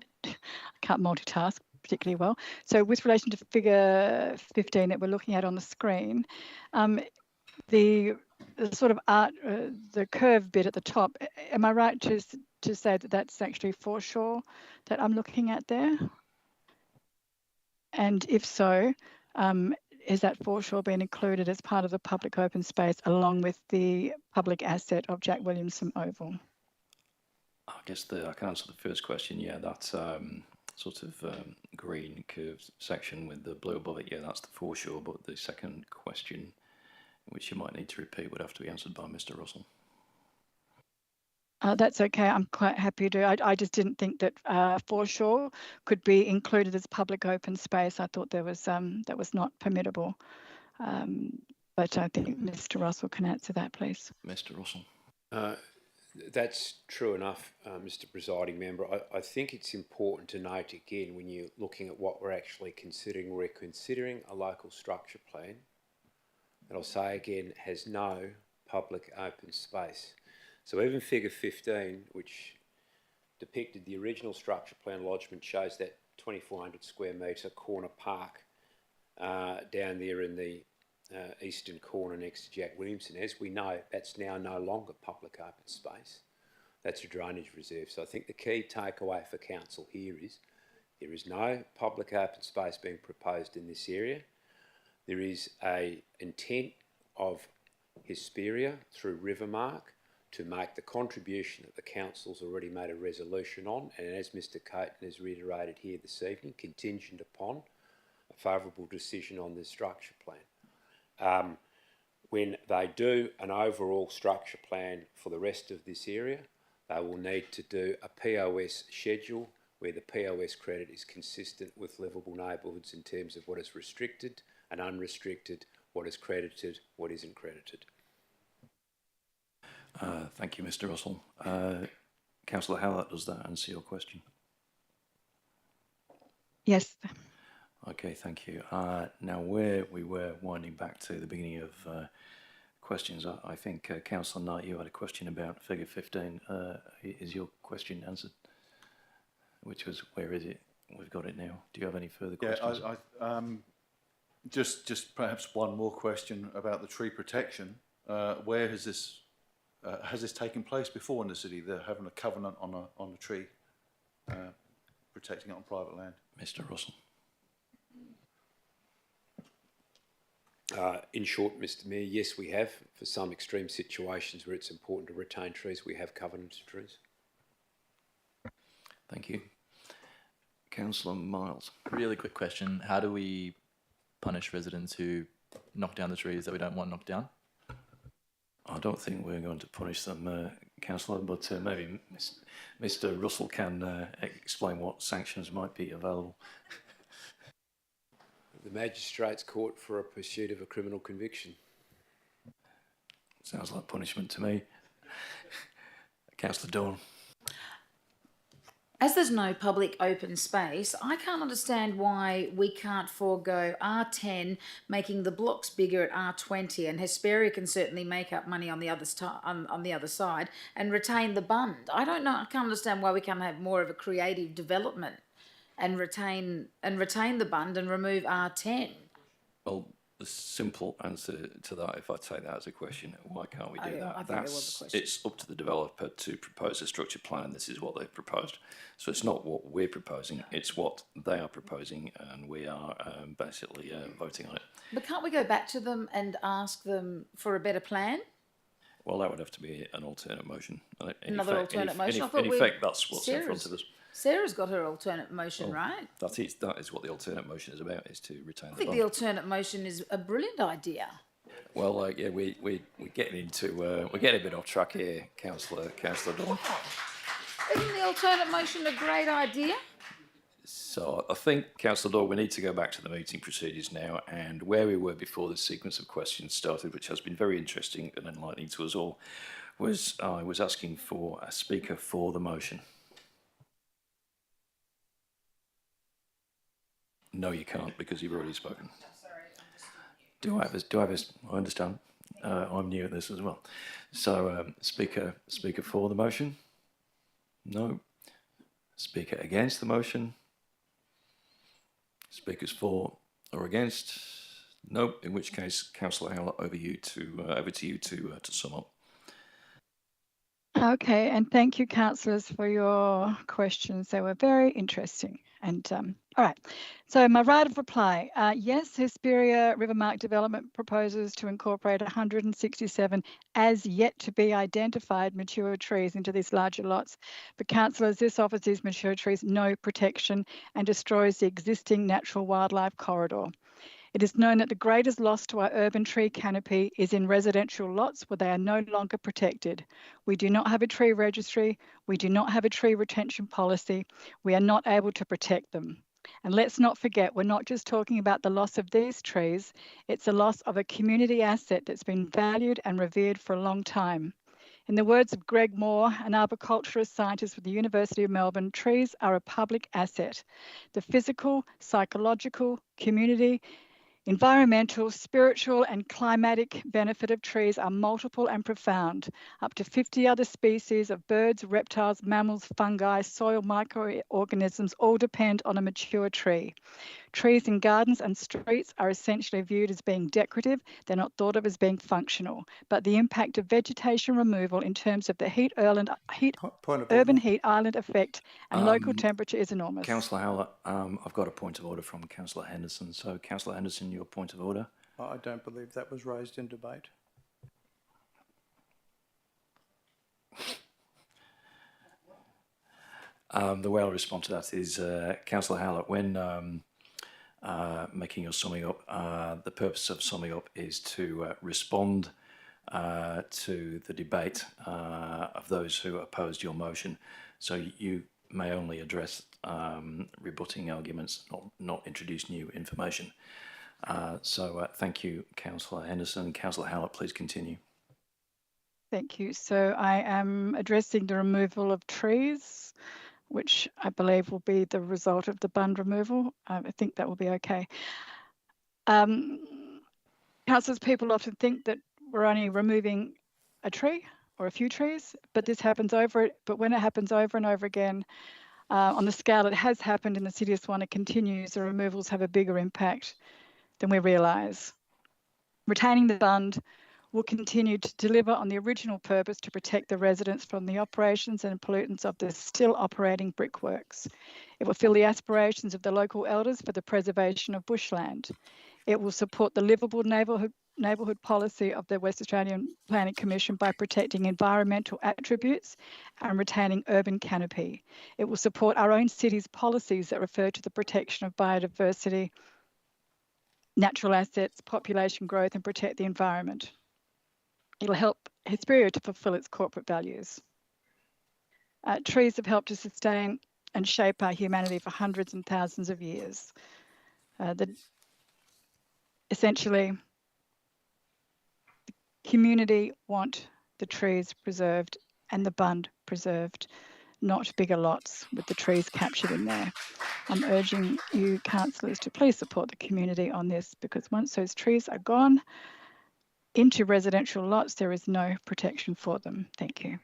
particularly well. So with relation to figure 15 that we're looking at on the screen, the sort of the curved bit at the top, am I right to say that that's actually foreshore that I'm looking at there? And if so, is that foreshore being included as part of the public open space along with the public asset of Jack Williamson Oval? I guess I can answer the first question. Yeah, that sort of green curved section with the blue above it, yeah, that's the foreshore. But the second question, which you might need to repeat, would have to be answered by Mr Russell. That's okay. I'm quite happy to. I just didn't think that foreshore could be included as public open space. I thought that was not permittable. But I think Mr Russell can answer that, please. Mr Russell. That's true enough, Mr Presiding Member. I think it's important to note again, when you're looking at what we're actually considering, we're considering a local structure plan, and I'll say again, has no public open space. So even figure 15, which depicted the original structure plan lodgement, shows that 2,400 square metre corner park down there in the eastern corner next to Jack Williamson. As we know, that's now no longer public open space. That's a drainage reserve. So I think the key takeaway for council here is there is no public open space being proposed in this area. There is an intent of Hesperia through Rivermark to make the contribution that the council's already made a resolution on, and as Mr Caton has reiterated here this evening, contingent upon a favourable decision on the structure plan. When they do an overall structure plan for the rest of this area, they will need to do a POS schedule where the POS credit is consistent with livable neighbourhoods in terms of what is restricted and unrestricted, what is credited, what isn't credited. Thank you, Mr Russell. Councillor Howlett, does that answer your question? Yes. Okay, thank you. Now, where we were winding back to the beginning of questions, I think, Councillor Knight, you had a question about figure 15. Is your question answered? Which was, where is it? We've got it now. Do you have any further questions? Yeah, just perhaps one more question about the tree protection. Where has this taken place before in the city? They're having a covenant on a tree, protecting it on private land. Mr Russell. In short, Mr Mayor, yes, we have. For some extreme situations where it's important to retain trees, we have covenanted trees. Thank you. Councillor Miles. Really quick question. How do we punish residents who knock down the trees that we don't want knocked down? I don't think we're going to punish them, Councillor, but maybe Mr Russell can explain what sanctions might be available. The Magistrates Court for a pursuit of a criminal conviction. Sounds like punishment to me. Councillor Dawn. As there's no public open space, I can't understand why we can't forego R10, making the blocks bigger at R20, and Hesperia can certainly make up money on the other side and retain the bund. I don't know. I can't understand why we can't have more of a creative development and retain the bund and remove R10. Well, the simple answer to that, if I take that as a question, why can't we do that? I think there was a question. It's up to the developer to propose a structure plan. This is what they've proposed. So it's not what we're proposing, it's what they are proposing, and we are basically voting on it. But can't we go back to them and ask them for a better plan? Well, that would have to be an alternate motion. Another alternate motion? In effect, that's what's in front of us. Sarah's got her alternate motion, right? That is what the alternate motion is about, is to retain the I think bond. the alternate motion is a brilliant idea. Well, yeah, we're getting into we're getting a bit off track here, Councillor Dawn. Isn't the alternate motion a great idea? So I think, Councillor Dawn, we need to go back to the meeting procedures now, and where we were before the sequence of questions started, which has been very interesting and enlightening to us all, was I was asking for a speaker for the motion. No, you can't, because you've already spoken. I understand. I'm new at this as well. So, speaker for the motion? No. Speaker against the motion? Speakers for or against? No. In which case, Councillor Howlett, over to you to sum up. Okay, and thank you, councillors, for your questions. They were very interesting. And all right, so my right of reply, yes, Hesperia Rivermark Development proposes to incorporate 167 as yet to be identified mature trees into these larger lots. But councillors, this offers these mature trees no protection and destroys the existing natural wildlife corridor. It is known that the greatest loss to our urban tree canopy is in residential lots where they are no longer protected. We do not have a tree registry. We do not have a tree retention policy. We are not able to protect them. And let's not forget, we're not just talking about the loss of these trees. It's a loss of a community asset that's been valued and revered for a long time. In the words of Greg Moore, an arboriculturist scientist with the University of Melbourne, trees are a public asset. The physical, psychological, community, environmental, spiritual and climatic benefit of trees are multiple and profound. Up to 50 other species of birds, reptiles, mammals, fungi, soil microorganisms all depend on a mature tree. Trees in gardens and streets are essentially viewed as being decorative. They're not thought of as being functional. But the impact of vegetation removal in terms of the urban heat island effect and local temperature is enormous. Councillor Howlett, I've got a point of order from Councillor Henderson. So, Councillor Henderson, your point of order? I don't believe that was raised in debate. The way I'll respond to that is, Councillor Howlett, when making your summing up, the purpose of summing up is to respond to the debate of those who opposed your motion. So you may only address rebutting arguments, not introduce new information. So thank you, Councillor Henderson. Councillor Howlett, please continue. Thank you. So I am addressing the removal of trees, which I believe will be the result of the bund removal. I think that will be okay. Councillors, people often think that we're only removing a tree or a few trees, but when it happens over and over again, on the scale it has happened in the city of Swan, it continues, the removals have a bigger impact than we realise. Retaining the bund will continue to deliver on the original purpose to protect the residents from the operations and pollutants of the still operating brickworks. It will fill the aspirations of the local elders for the preservation of bushland. It will support the livable neighbourhood policy of the West Australian Planning Commission by protecting environmental attributes and retaining urban canopy. It will support our own city's policies that refer to the protection of biodiversity, natural assets, population growth, and protect the environment. It'll help Hesperia to fulfil its corporate values. Trees have helped to sustain and shape our humanity for hundreds and thousands of years. Essentially, the community want the trees preserved and the bund preserved, not bigger lots with the trees captured in there. I'm urging you councillors to please support the community on this, because once those trees are gone into residential lots, there is no protection for them. Thank you.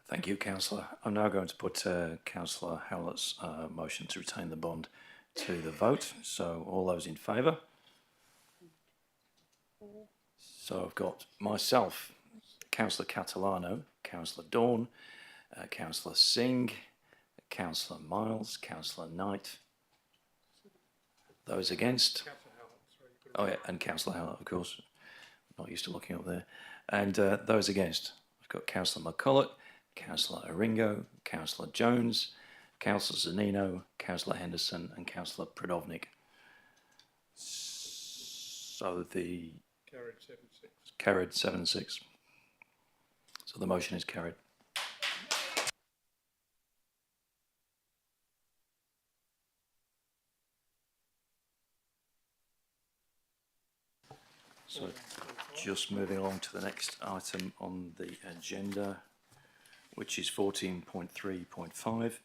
Thank you, Councillor. I'm now going to put Councillor Howlett's motion to retain the bond to the vote. So all those in favour? So I've got myself, Councillor Catalano, Councillor Dawn, Councillor Singh, Councillor Miles, Councillor Knight. Those against? Oh yeah, and Councillor Howlett, of course. Not used to looking up there. And those against? I've got Councillor McCulloch, Councillor Aringo, Councillor Jones, Councillor Zanino, Councillor Henderson, and Councillor Pridovnik. So the carried 7-6. So the motion is carried. So just moving along to the next item on the agenda, which is 14.3.5.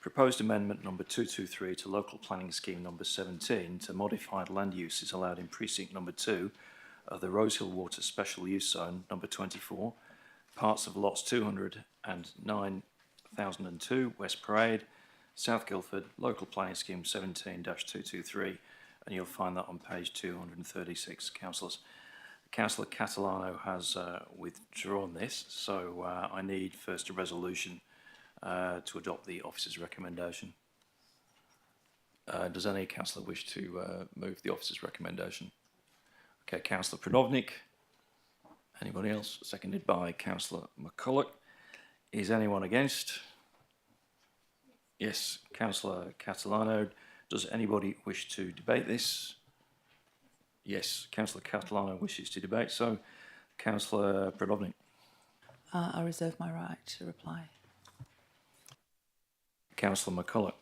Proposed amendment number 223 to local planning scheme number 17 to modify land uses allowed in precinct number 2 of the Rosehill Water Special Use Zone number 24, parts of lots 200 and 9002 West Parade, South Guildford, local planning scheme 17-223, and you'll find that on page 236, councillors. Councillor Catalano has withdrawn this, so I need first a resolution to adopt the officer's recommendation. Does any councillor wish to move the officer's recommendation? Okay, Councillor Pridovnik. Anybody else? Seconded by Councillor McCulloch. Is anyone against? Yes, Councillor Catalano. Does anybody wish to debate this? Yes, Councillor Catalano wishes to debate. So, Councillor Pridovnik. I reserve my right to reply. Councillor McCulloch.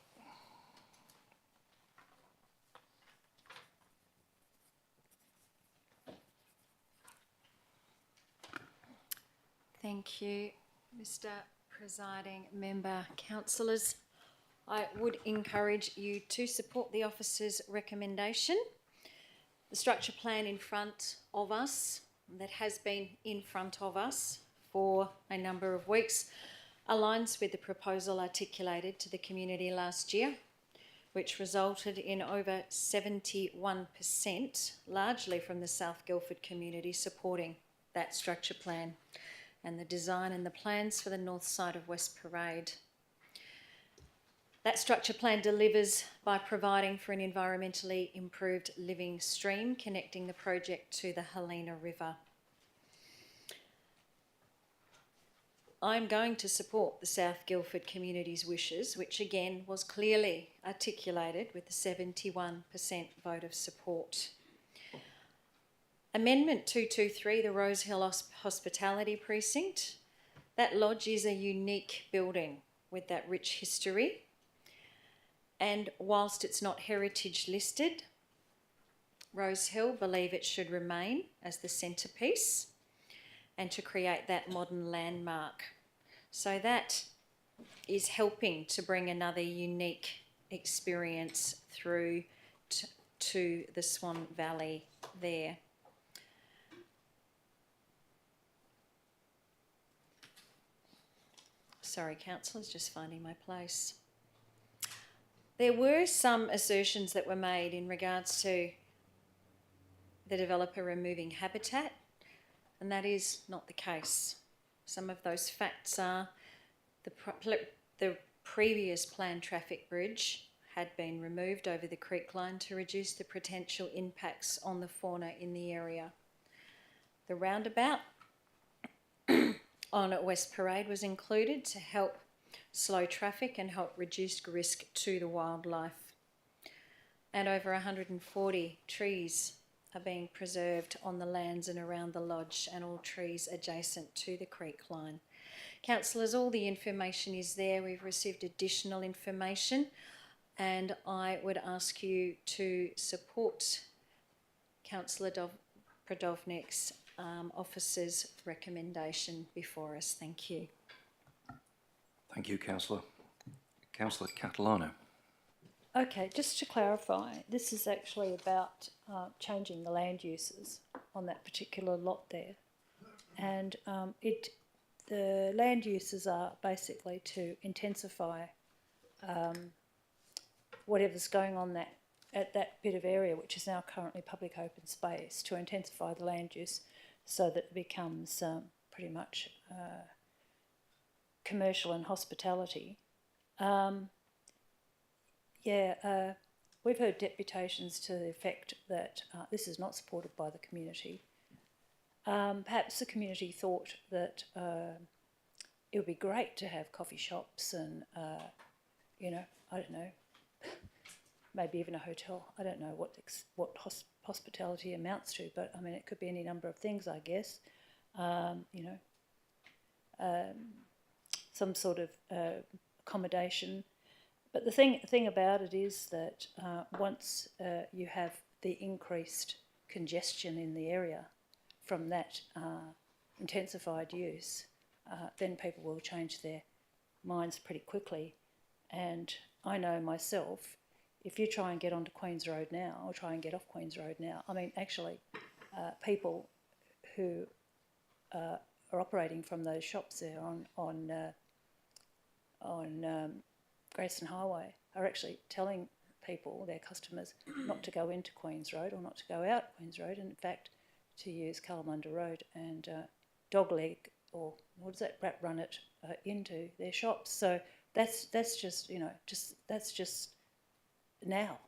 Thank you, Mr. Presiding Member. Councillors, I would encourage you to support the officer's recommendation. The structure plan in front of us, that has been in front of us for a number of weeks, aligns with the proposal articulated to the community last year, which resulted in over 71%, largely from the South Guildford community, supporting that structure plan and the design and the plans for the north side of West Parade. That structure plan delivers by providing for an environmentally improved living stream connecting the project to the Helena River. I'm going to support the South Guildford community's wishes, which again was clearly articulated with the 71% vote of support. Amendment 223, the Rosehill Hospitality Precinct. That lodge is a unique building with that rich history. And whilst it's not heritage listed, Rosehill believe it should remain as the centrepiece and to create that modern landmark. So that is helping to bring another unique experience through to the Swan Valley there. Sorry, councillors, just finding my place. There were some assertions that were made in regards to the developer removing habitat, and that is not the case. Some of those facts are the previous planned traffic bridge had been removed over the creek line to reduce the potential impacts on the fauna in the area. The roundabout on West Parade was included to help slow traffic and help reduce risk to the wildlife. And over 140 trees are being preserved on the lands and around the lodge, and all trees adjacent to the creek line. Councillors, all the information is there. We've received additional information, and I would ask you to support Councillor Prodovnik's officer's recommendation before us. Thank you. Thank you, Councillor. Councillor Catalano. Okay, just to clarify, this is actually about changing the land uses on that particular lot there, and the land uses are basically to intensify whatever's going on at that bit of area, which is now currently public open space, to intensify the land use so that it becomes pretty much commercial and hospitality. We've heard deputations to the effect that this is not supported by the community. Perhaps the community thought that it would be great to have coffee shops and, I don't know, maybe even a hotel. I don't know what hospitality amounts to, but I mean, it could be any number of things, I guess. Some sort of accommodation. But the thing about it is that once you have the increased congestion in the area from that intensified use, then people will change their minds pretty quickly. And I know myself, if you try and get onto Queen's Road now, or try and get off Queen's Road now, I mean, actually, people who are operating from those shops there on Grayson Highway are actually telling people, their customers, not to go into Queen's Road or not to go out Queen's Road, and in fact to use Kalamunda Road and dogleg, or what does that, rat run it into their shops. So that's just that's just now,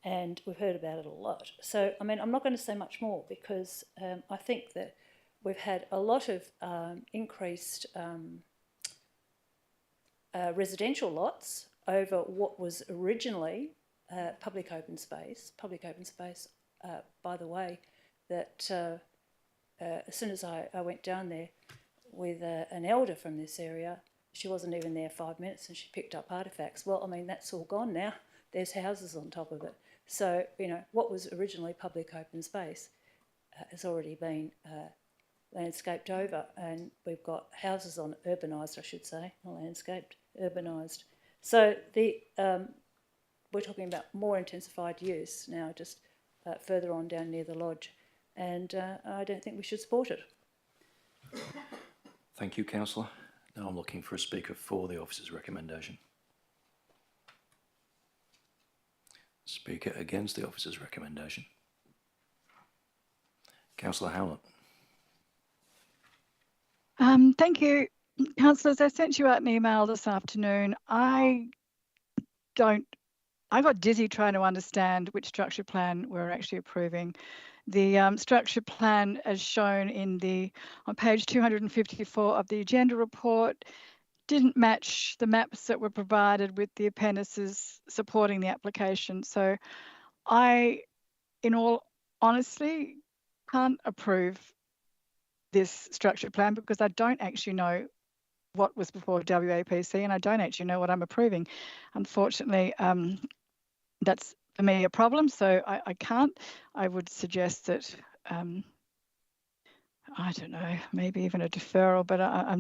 and we've heard about it a lot. So I mean, I'm not going to say much more because I think that we've had a lot of increased residential lots over what was originally public open space. Public open space, by the way, that as soon as I went down there with an elder from this area, she wasn't even there 5 minutes and she picked up artefacts. Well, I mean, that's all gone now. There's houses on top of it. So, what was originally public open space has already been landscaped over, and we've got houses on urbanised, I should say, not landscaped, urbanised. So we're talking about more intensified use now, just further on down near the lodge, and I don't think we should support it. Thank you, Councillor. Now I'm looking for a speaker for the officer's recommendation. Speaker against the officer's recommendation. Councillor Howlett. Thank you, councillors. I sent you out an email this afternoon. I got dizzy trying to understand which structure plan we're actually approving. The structure plan, as shown on page 254 of the agenda report, didn't match the maps that were provided with the appendices supporting the application. So I, in all honesty, can't approve this structure plan because I don't actually know what was before WAPC and I don't actually know what I'm approving. Unfortunately, that's for me a problem, so I can't. I would suggest that, I don't know, maybe even a deferral, but I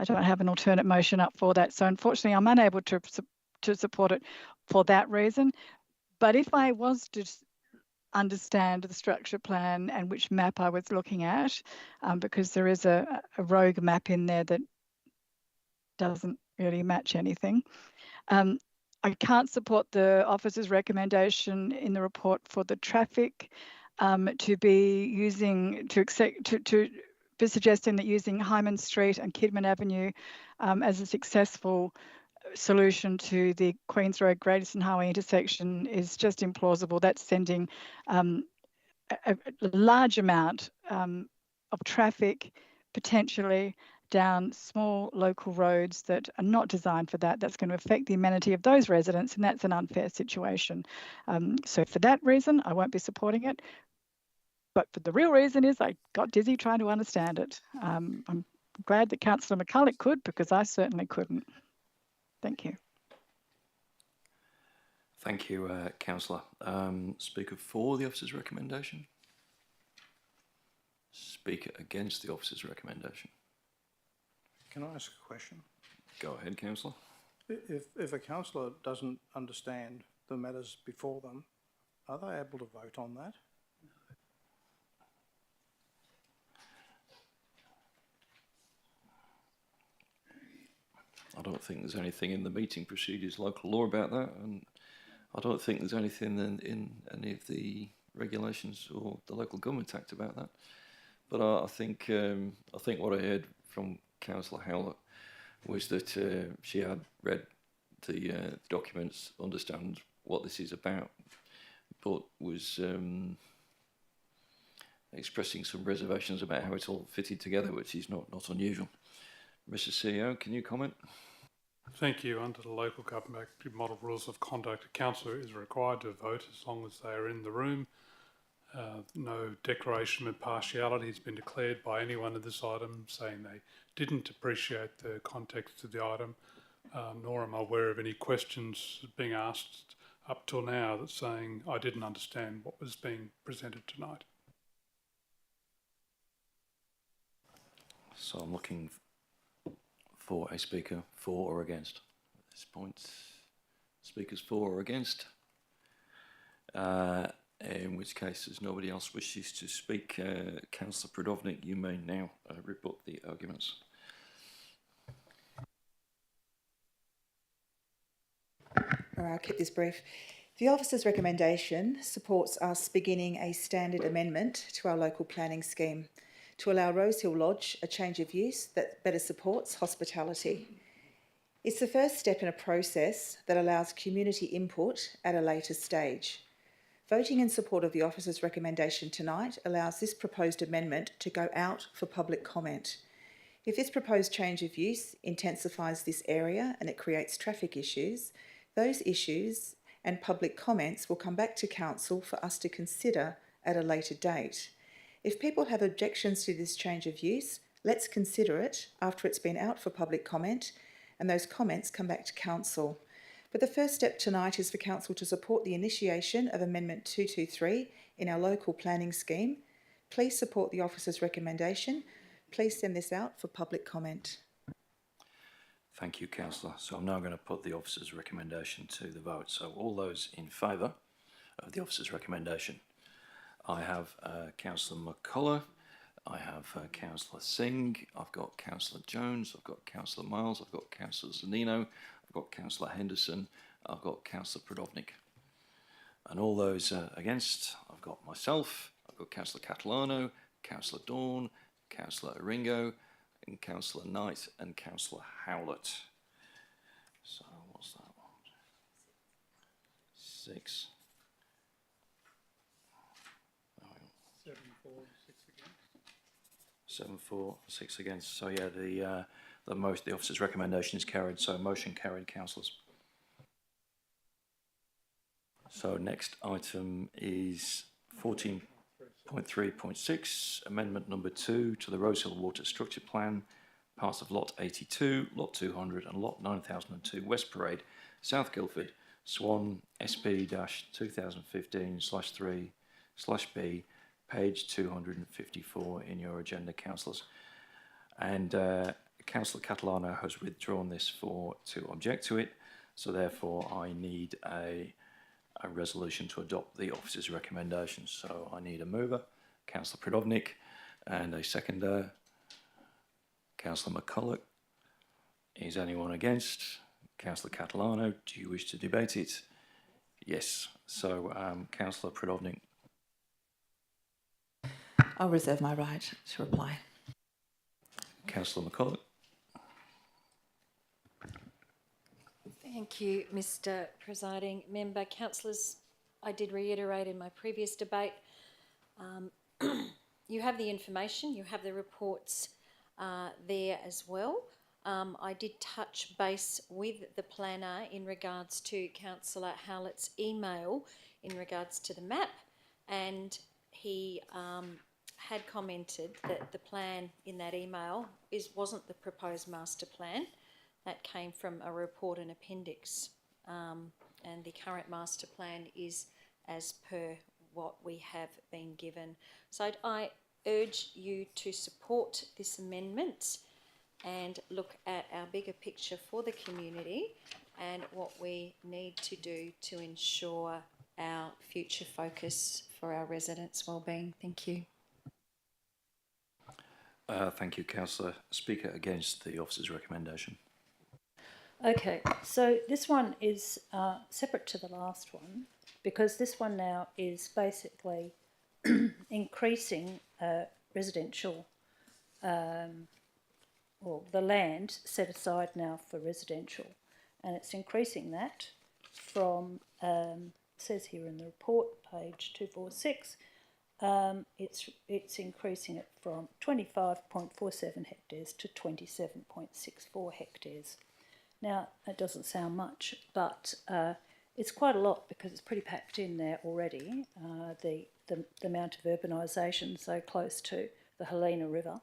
don't have an alternate motion up for that. So unfortunately, I'm unable to support it for that reason. But if I was to understand the structure plan and which map I was looking at, because there is a rogue map in there that doesn't really match anything. I can't support the officer's recommendation in the report for the traffic to be suggesting that using Hyman Street and Kidman Avenue as a successful solution to the Queens Road Great Highway intersection is just implausible. That's sending a large amount of traffic potentially down small local roads that are not designed for that. That's going to affect the amenity of those residents, and that's an unfair situation. So for that reason, I won't be supporting it. But for the real reason is I got dizzy trying to understand it. I'm glad that Councillor McCulloch could, because I certainly couldn't. Thank you. Thank you, Councillor. Speaker for the officer's recommendation? Speaker against the officer's recommendation? Can I ask a question? Go ahead, Councillor. If a councillor doesn't understand the matters before them, are they able to vote on that? I don't think there's anything in the meeting procedures local law about that, and I don't think there's anything in any of the regulations or the Local Government Act about that. But I think what I heard from Councillor Howlett was that she had read the documents, understands what this is about, but was expressing some reservations about how it's all fitted together, which is not unusual. Mr. CEO, can you comment? Thank you. Under the Local Government Act Model Rules of Conduct, a councillor is required to vote as long as they are in the room. No declaration of impartiality has been declared by anyone in this item saying they didn't appreciate the context of the item, nor am I aware of any questions being asked up till now that's saying I didn't understand what was being presented tonight. So I'm looking for a speaker for or against at this point. Speakers for or against? In which case, as nobody else wishes to speak, Councillor Prodovnik, you may now rebut the arguments. All right, I'll keep this brief. The officer's recommendation supports us beginning a standard amendment to our local planning scheme to allow Rosehill Lodge a change of use that better supports hospitality. It's the first step in a process that allows community input at a later stage. Voting in support of the officer's recommendation tonight allows this proposed amendment to go out for public comment. If this proposed change of use intensifies this area and it creates traffic issues, those issues and public comments will come back to council for us to consider at a later date. If people have objections to this change of use, let's consider it after it's been out for public comment and those comments come back to council. But the first step tonight is for council to support the initiation of Amendment 223 in our local planning scheme. Please support the officer's recommendation. Please send this out for public comment. Thank you, Councillor. So I'm now going to put the officer's recommendation to the vote. So all those in favour of the officer's recommendation. I have Councillor McCulloch, I have Councillor Singh, I've got Councillor Jones, I've got Councillor Miles, I've got Councillor Zanino, I've got Councillor Henderson, I've got Councillor Prodovnik. And all those against, I've got myself, I've got Councillor Catalano, Councillor Dawn, Councillor Aringo, and Councillor Knight and Councillor Howlett. So what's that one? 6. 7 for, 6 against. So yeah, the officer's recommendation is carried. So motion carried, councillors. So next item is 14.3.6, amendment number 2 to the Rosehill Water Structure Plan, parts of Lot 82, Lot 200, and Lot 9002, West Parade, South Guildford, Swan, SP-2015/3/B. Page 254 in your agenda, councillors. And Councillor Catalano has withdrawn this to object to it, so therefore I need a resolution to adopt the officer's recommendations. So I need a mover, Councillor Prodovnik, and a seconder, Councillor McCulloch. Is anyone against? Councillor Catalano, do you wish to debate it? Yes. So Councillor Prodovnik. I'll reserve my right to reply. Councillor McCulloch. Thank you, Mr. Presiding Member. Councillors, I did reiterate in my previous debate, you have the information, you have the reports there as well. I did touch base with the planner in regards to Councillor Howlett's email in regards to the map, and he had commented that the plan in that email wasn't the proposed master plan. That came from a report and appendix, and the current master plan is as per what we have been given. So I urge you to support this amendment and look at our bigger picture for the community and what we need to do to ensure our future focus for our residents' wellbeing. Thank you. Thank you, Councillor. Speaker against the officer's recommendation. Okay, so this one is separate to the last one, because this one now is basically increasing residential, or the land set aside now for residential, and it's increasing that from, says here in the report, page 246, it's increasing it from 25.47 hectares to 27.64 hectares. Now, that doesn't sound much, but it's quite a lot because it's pretty packed in there already, the amount of urbanisation so close to the Helena River.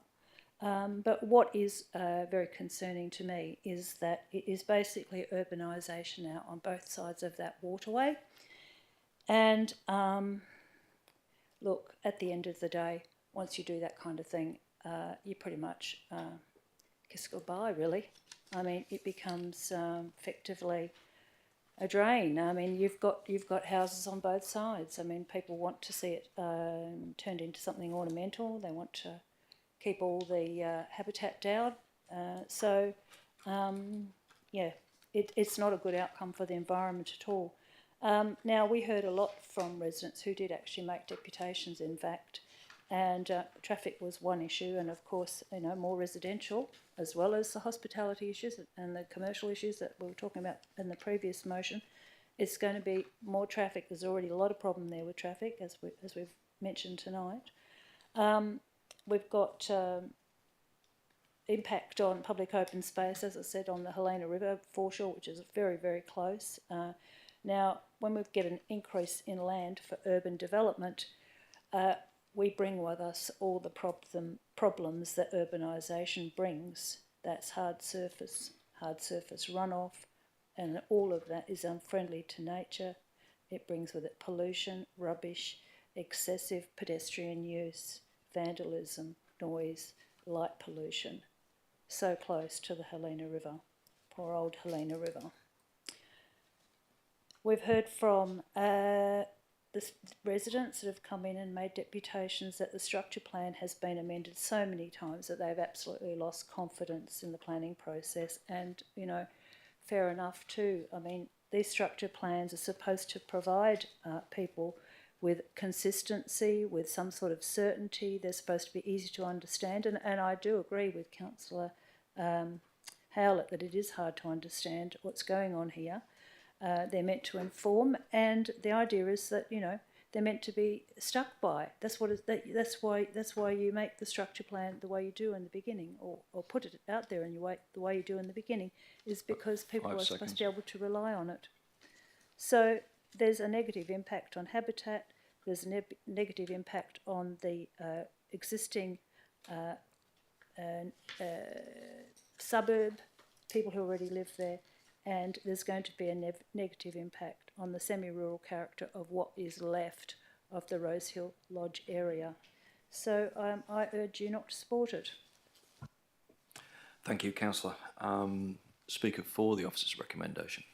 But what is very concerning to me is that it is basically urbanisation now on both sides of that waterway. And look, at the end of the day, once you do that kind of thing, you pretty much kiss goodbye, really. I mean, it becomes effectively a drain. I mean, you've got houses on both sides. I mean, people want to see it turned into something ornamental. They want to keep all the habitat down. Yeah, it's not a good outcome for the environment at all. Now, we heard a lot from residents who did actually make deputations, in fact, and traffic was one issue, and of course, you know, more residential, as well as the hospitality issues and the commercial issues that we were talking about in the previous motion. It's going to be more traffic. There's already a lot of problem there with traffic, as we've mentioned tonight. We've got impact on public open space, as I said, on the Helena River foreshore, which is very, very close. Now, when we get an increase in land for urban development, we bring with us all the problems that urbanisation brings. That's hard surface runoff, and all of that is unfriendly to nature. It brings with it pollution, rubbish, excessive pedestrian use, vandalism, noise, light pollution. So close to the Helena River, poor old Helena River. We've heard from the residents that have come in and made deputations that the structure plan has been amended so many times that they've absolutely lost confidence in the planning process, and, you know, fair enough too. I mean, these structure plans are supposed to provide people with consistency, with some sort of certainty. They're supposed to be easy to understand, and I do agree with Councillor Howlett that it is hard to understand what's going on here. They're meant to inform, and the idea is that, you know, they're meant to be stuck by. That's why you make the structure plan the way you do in the beginning, or put it out there in the way you do in the beginning, is because people are supposed to be able to rely on it. So there's a negative impact on habitat. There's a negative impact on the existing suburb, people who already live there. And there's going to be a negative impact on the semi-rural character of what is left of the Rosehill Lodge area. So I urge you not to support it. Thank you, Councillor. Speaker for the officer's recommendation.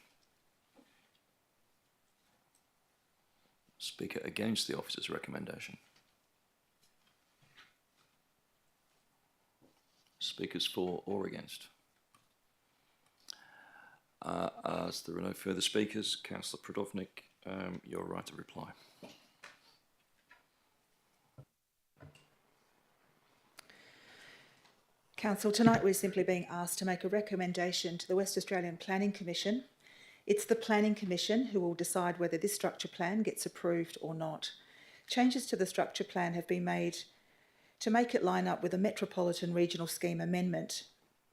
Speaker against the officer's recommendation. Speakers for or against. As there are no further speakers, Councillor Prodovnik, you're right to reply. Council, tonight we're simply being asked to make a recommendation to the West Australian Planning Commission It's the Planning Commission who will decide whether this structure plan gets approved or not. Changes to the structure plan have been made to make it line up with a Metropolitan Regional Scheme amendment.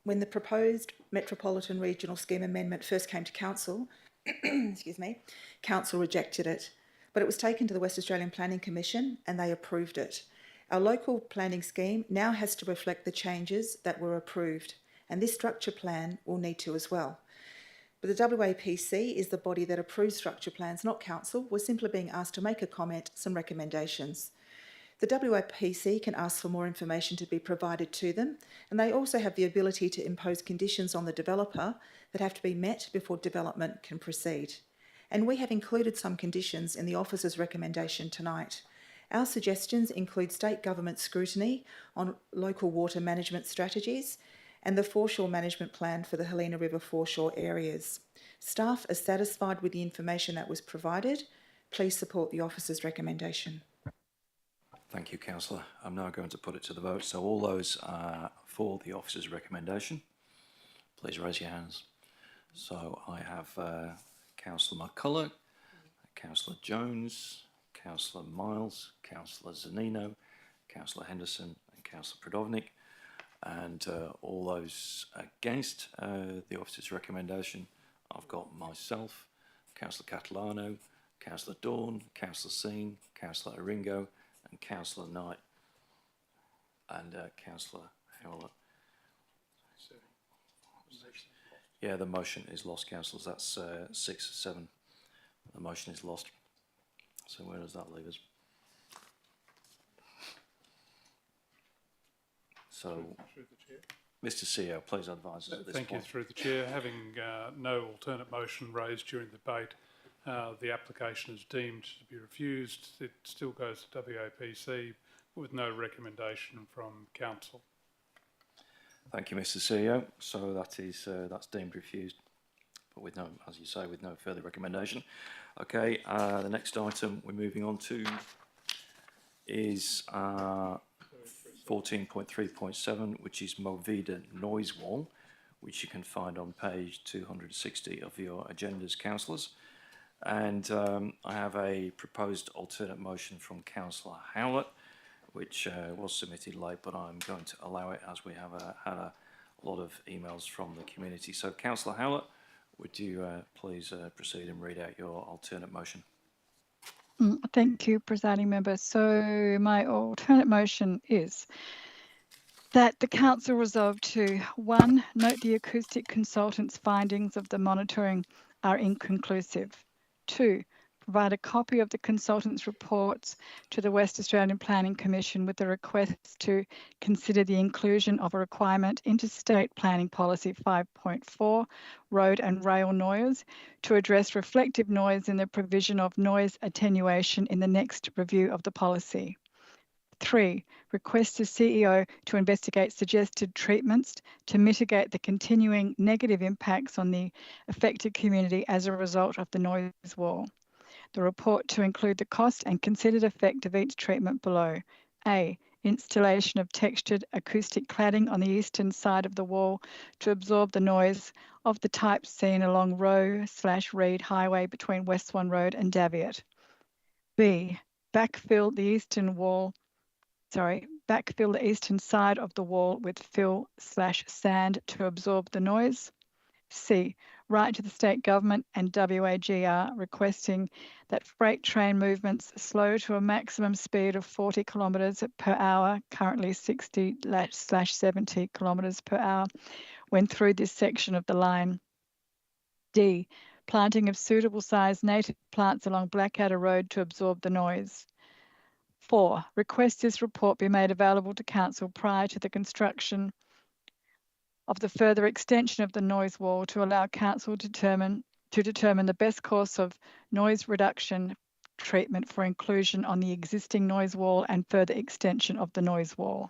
When the proposed Metropolitan Regional Scheme amendment first came to Council, excuse me, Council rejected it, but it was taken to the West Australian Planning Commission and they approved it. Our local planning scheme now has to reflect the changes that were approved, and this structure plan will need to as well. But the WAPC is the body that approves structure plans, not Council. We're simply being asked to make a comment, some recommendations. The WAPC can ask for more information to be provided to them, and they also have the ability to impose conditions on the developer that have to be met before development can proceed. And we have included some conditions in the officer's recommendation tonight. Our suggestions include state government scrutiny on local water management strategies and the foreshore management plan for the Helena River foreshore areas. Staff are satisfied with the information that was provided. Please support the officer's recommendation. Thank you, Councillor. I'm now going to put it to the vote. So all those for the officer's recommendation, please raise your hands. So I have Councillor McCulloch, Councillor Jones, Councillor Miles, Councillor Zanino, Councillor Henderson and Councillor Prodovnik. And all those against the officer's recommendation, I've got myself, Councillor Catalano, Councillor Dawn, Councillor Seen, Councillor Aringo and Councillor Knight and Councillor Howlett. Yeah, the motion is lost, councillors. That's 6-7. The motion is lost. So where does that leave us? So, Through the chair. Mr. CEO, please advise us at this Thank point. you, through the chair. Having no alternate motion raised during the debate, the application is deemed to be refused. It still goes to WAPC with no recommendation from council. Thank you, Mr. CEO. So that is that's deemed refused, but with no, as you say, with no further recommendation. Okay, the next item we're moving on to is 14.3.7, which is Movida noise wall, which you can find on page 260 of your agendas, councillors. And I have a proposed alternate motion from Councillor Howlett, which was submitted late, but I'm going to allow it as we have had a lot of emails from the community. So, Councillor Howlett, would you please proceed and read out your alternate motion? Thank you, Presiding Member. So my alternate motion is that the Council resolve to 1. Note the acoustic consultant's findings of the monitoring are inconclusive. 2. Provide a copy of the consultant's reports to the West Australian Planning Commission with a request to consider the inclusion of a requirement into State Planning Policy 5.4, road and rail noise, to address reflective noise in the provision of noise attenuation in the next review of the policy. 3. Request the CEO to investigate suggested treatments to mitigate the continuing negative impacts on the affected community as a result of the noise wall. The report to include the cost and considered effect of each treatment below. A. Installation of textured acoustic cladding on the eastern side of the wall to absorb the noise of the type seen along Roe/Reed Highway between West Swan Road and Daviot. B. Backfill the eastern side of the wall with fill/sand to absorb the noise. C. Write to the state government and WAGR requesting that freight train movements slow to a maximum speed of 40 kilometres per hour, currently 60/70 kilometres per hour, when through this section of the line. D. Planting of suitable sized native plants along Blackadder Road to absorb the noise. 4. Request this report be made available to Council prior to the construction of the further extension of the noise wall to allow Council to determine the best course of noise reduction treatment for inclusion on the existing noise wall and further extension of the noise wall.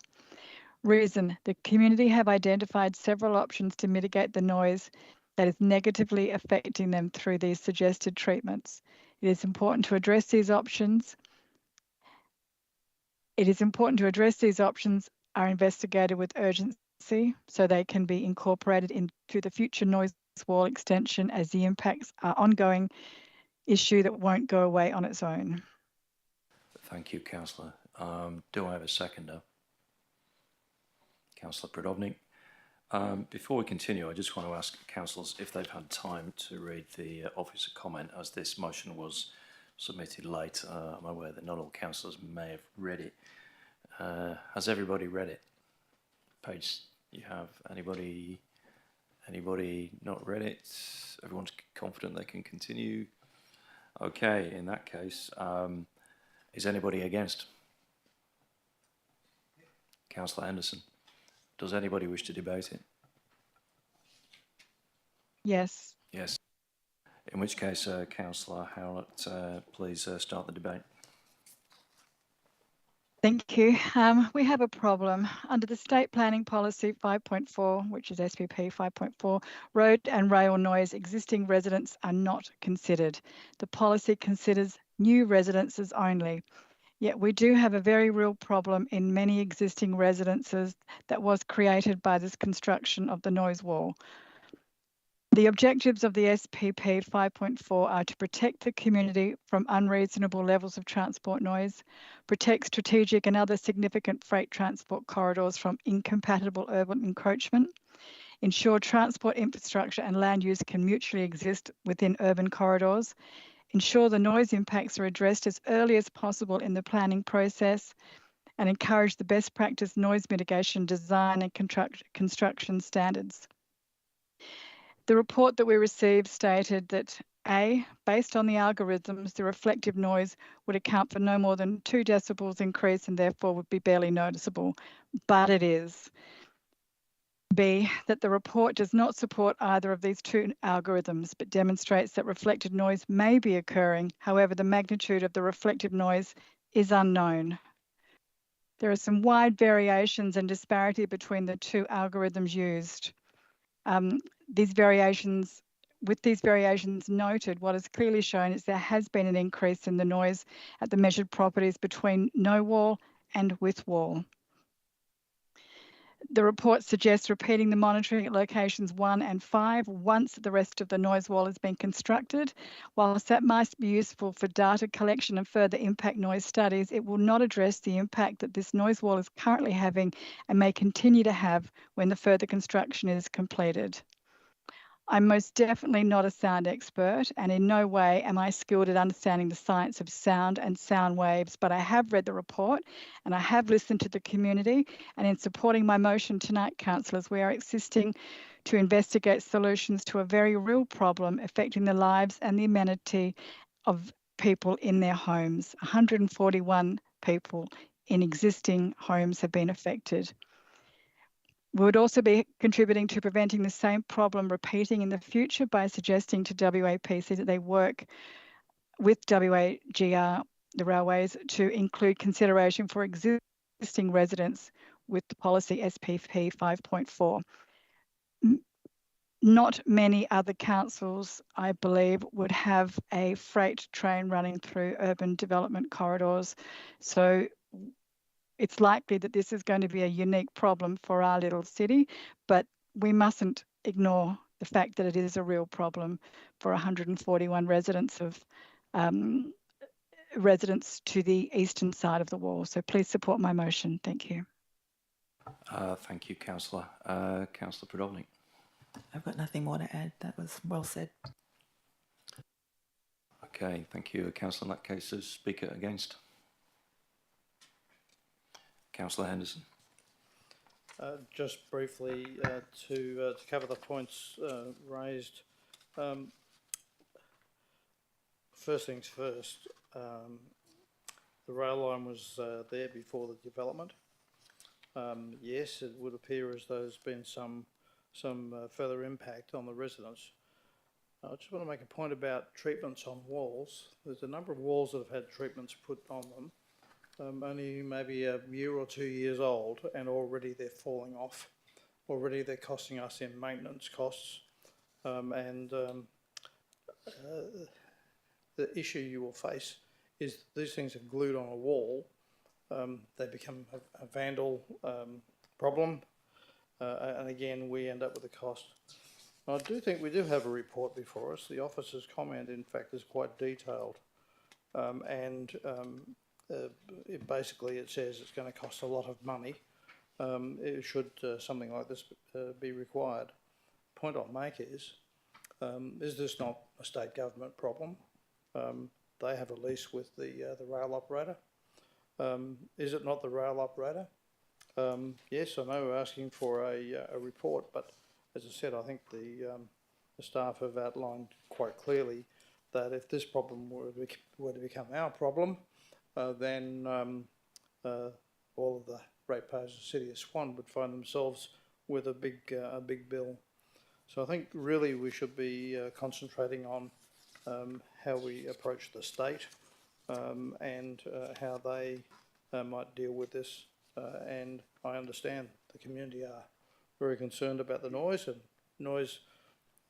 Reason: the community have identified several options to mitigate the noise that is negatively affecting them through these suggested treatments. It is important to address these options. Are investigated with urgency so they can be incorporated into the future noise wall extension, as the impacts are ongoing issue that won't go away on its own. Thank you, Councillor. Do I have a seconder? Councillor Pridovnik. Before we continue, I just want to ask councillors if they've had time to read the officer comment, as this motion was submitted late. I'm aware that not all councillors may have read it. Has everybody read it? Page, you have anybody not read it? Everyone's confident they can continue? Okay, in that case, is anybody against? Councillor Anderson. Does anybody wish to debate it? Yes. Yes. In which case, Councillor Howlett, please start the debate. Thank you. We have a problem. Under the State Planning Policy 5.4, which is SPP 5.4, road and rail noise, existing residents are not considered. The policy considers new residences only. Yet we do have a very real problem in many existing residences that was created by this construction of the noise wall. The objectives of the SPP 5.4 are to protect the community from unreasonable levels of transport noise, protect strategic and other significant freight transport corridors from incompatible urban encroachment, ensure transport infrastructure and land use can mutually exist within urban corridors, ensure the noise impacts are addressed as early as possible in the planning process, and encourage the best practice noise mitigation design and construction standards. The report that we received stated that A, based on the algorithms, the reflective noise would account for no more than 2 decibels increase and therefore would be barely noticeable, but it is. B, that the report does not support either of these 2 algorithms, but demonstrates that reflected noise may be occurring. However, the magnitude of the reflective noise is unknown. There are some wide variations and disparity between the 2 algorithms used. With these variations noted, what is clearly shown is there has been an increase in the noise at the measured properties between no wall and with wall. The report suggests repeating the monitoring at locations 1 and 5 once the rest of the noise wall has been constructed. Whilst that might be useful for data collection and further impact noise studies, it will not address the impact that this noise wall is currently having and may continue to have when the further construction is completed. I'm most definitely not a sound expert, and in no way am I skilled at understanding the science of sound and sound waves, but I have read the report and I have listened to the community, and in supporting my motion tonight, councillors, we are assisting to investigate solutions to a very real problem affecting the lives and the amenity of people in their homes. 141 people in existing homes have been affected. We would also be contributing to preventing the same problem repeating in the future by suggesting to WAPC that they work with WAGR, the railways, to include consideration for existing residents with the policy SPP 5.4. Not many other councils, I believe, would have a freight train running through urban development corridors. So it's likely that this is going to be a unique problem for our little city, but we mustn't ignore the fact that it is a real problem for 141 residents of residents to the eastern side of the wall. So please support my motion. Thank you. Thank you, Councillor. Councillor Pridovnik. I've got nothing more to add. That was well said. Okay, thank you. Councillor, in that case, is Speaker against? Councillor Henderson. Just briefly to cover the points raised. First things first, the rail line was there before the development. Yes, it would appear as though there's been some further impact on the residents. I just want to make a point about treatments on walls. There's a number of walls that have had treatments put on them. Only maybe a year or 2 years old, and already they're falling off. Already they're costing us in maintenance costs, the issue you will face is these things are glued on a wall. They become a vandal problem, and again we end up with a cost. I do think we do have a report before us. The officer's comment, in fact, is quite detailed. Basically it says it's going to cost a lot of money. Should something like this be required. Point I'll make is this not a state government problem? They have a lease with the rail operator. Is it not the rail operator? Yes, I know we're asking for a report, but as I said, I think the staff have outlined quite clearly that if this problem were to become our problem, then all of the ratepayers of the City of Swan would find themselves with a big bill. So I think really we should be concentrating on how we approach the state and how they might deal with this. And I understand the community are very concerned about the noise, and noise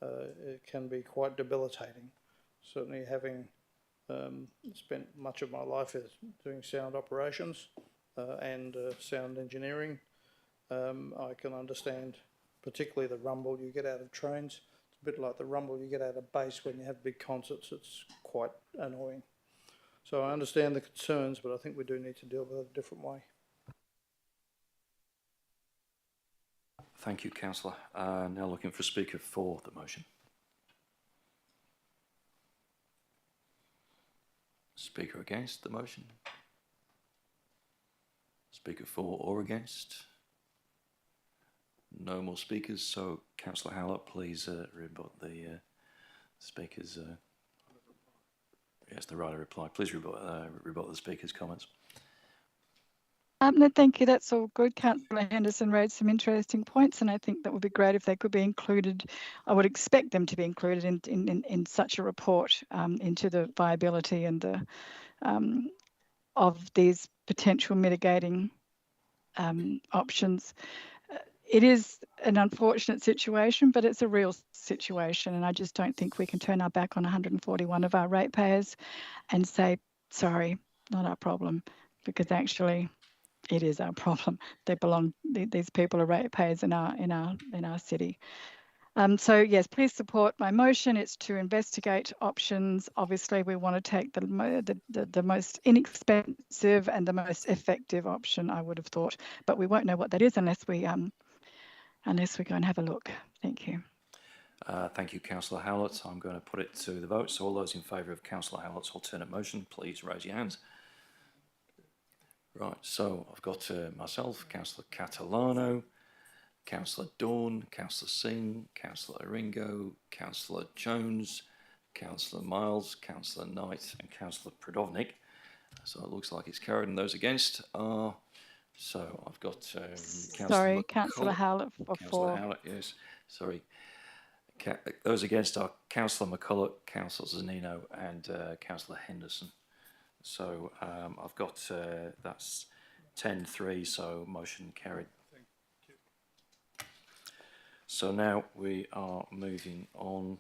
it can be quite debilitating. Certainly having spent much of my life doing sound operations and sound engineering, I can understand particularly the rumble you get out of trains. It's a bit like the rumble you get out of bass when you have big concerts. It's quite annoying. So I understand the concerns, but I think we do need to deal with it a different way. Thank you, Councillor. Now looking for a speaker for the motion. Speaker against the motion? Speaker for or against? No more speakers, so Councillor Howlett, please rebut the speaker's... yes, the right reply. Please rebut the speaker's comments. No, thank you. That's all good. Councillor Henderson raised some interesting points, and I think that would be great if they could be included. I would expect them to be included in such a report into the viability and the of these potential mitigating options. It is an unfortunate situation, but it's a real situation, and I just don't think we can turn our back on 141 of our ratepayers and say, sorry, not our problem, because actually it is our problem. They belong. These people are ratepayers in our city. So yes, please support my motion. It's to investigate options. Obviously, we want to take the most inexpensive and the most effective option, I would have thought, but we won't know what that is unless we go and have a look. Thank you. Thank you, Councillor Howlett. I'm going to put it to the vote. So all those in favour of Councillor Howlett's alternate motion, please raise your hands. Right, so I've got myself, Councillor Catalano, Councillor Dawn, Councillor Singh, Councillor Aringo, Councillor Jones, Councillor Miles, Councillor Knight and Councillor Prodovnik. So it looks like it's carried, and those against are... So I've got Councillor Howlett for Councillor Howlett, yes. Sorry. Those against are Councillor McCulloch, Councillor Zanino and Councillor Henderson. So I've got, that's 10-3, so motion carried. Thank you. So now we are moving on.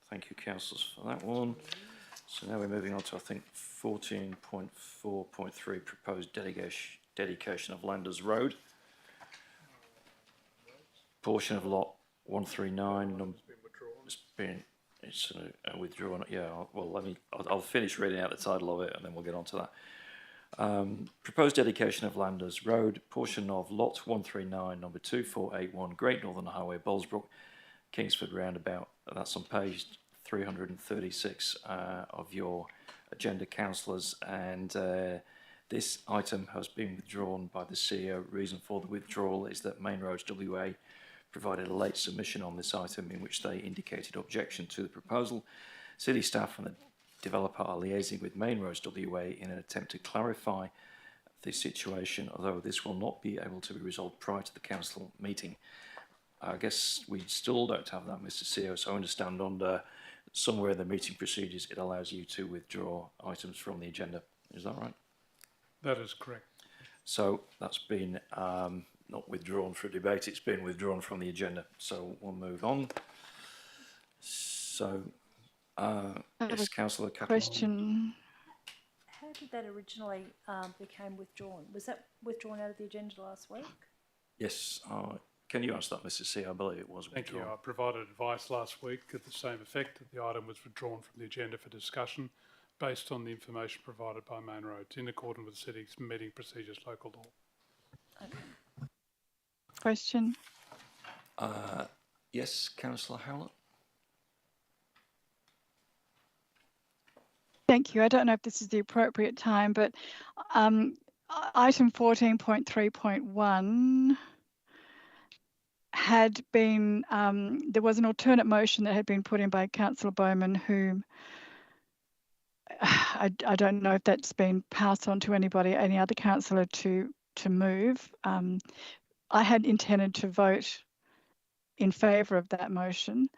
Thank you, councillors, for that one. So now we're moving on to, I think, 14.4.3, proposed dedication of Landers Road. Portion of lot 139. It's withdrawn. Yeah, well, I'll finish reading out the title of it and then we'll get on to that. Proposed dedication of Landers Road, portion of lot 139, number 2481, Great Northern Highway, Bowlsbrook, Kingsford Roundabout. That's on page 336 of your agenda, councillors, and this item has been withdrawn by the CEO. Reason for the withdrawal is that Main Roads WA provided a late submission on this item in which they indicated objection to the proposal. City staff and the developer are liaising with Main Roads WA in an attempt to clarify the situation, although this will not be able to be resolved prior to the council meeting. I guess we still don't have that, Mr. CEO, so I understand under somewhere in the meeting procedures it allows you to withdraw items from the agenda. Is that right? That is correct. So that's been not withdrawn for a debate, it's been withdrawn from the agenda. So we'll move on. So, yes, Councillor Kaplan. Question. How did that originally become withdrawn? Was that withdrawn out of the agenda last week? Yes, Can you answer that, Mr. C? I believe it was Thank you. withdrawn. I provided advice last week at the same effect that the item was withdrawn from the agenda for discussion based on the information provided by Main Roads in accordance with the city's meeting procedures local law. Question. Yes, Councillor Howlett? Thank you. I don't know if this is the appropriate time, but item 14.3.1 had been, there was an alternate motion that had been put in by Councillor Bowman, whom I don't know if that's been passed on to anybody, any other councillor to move. I had intended to vote in favour of that motion.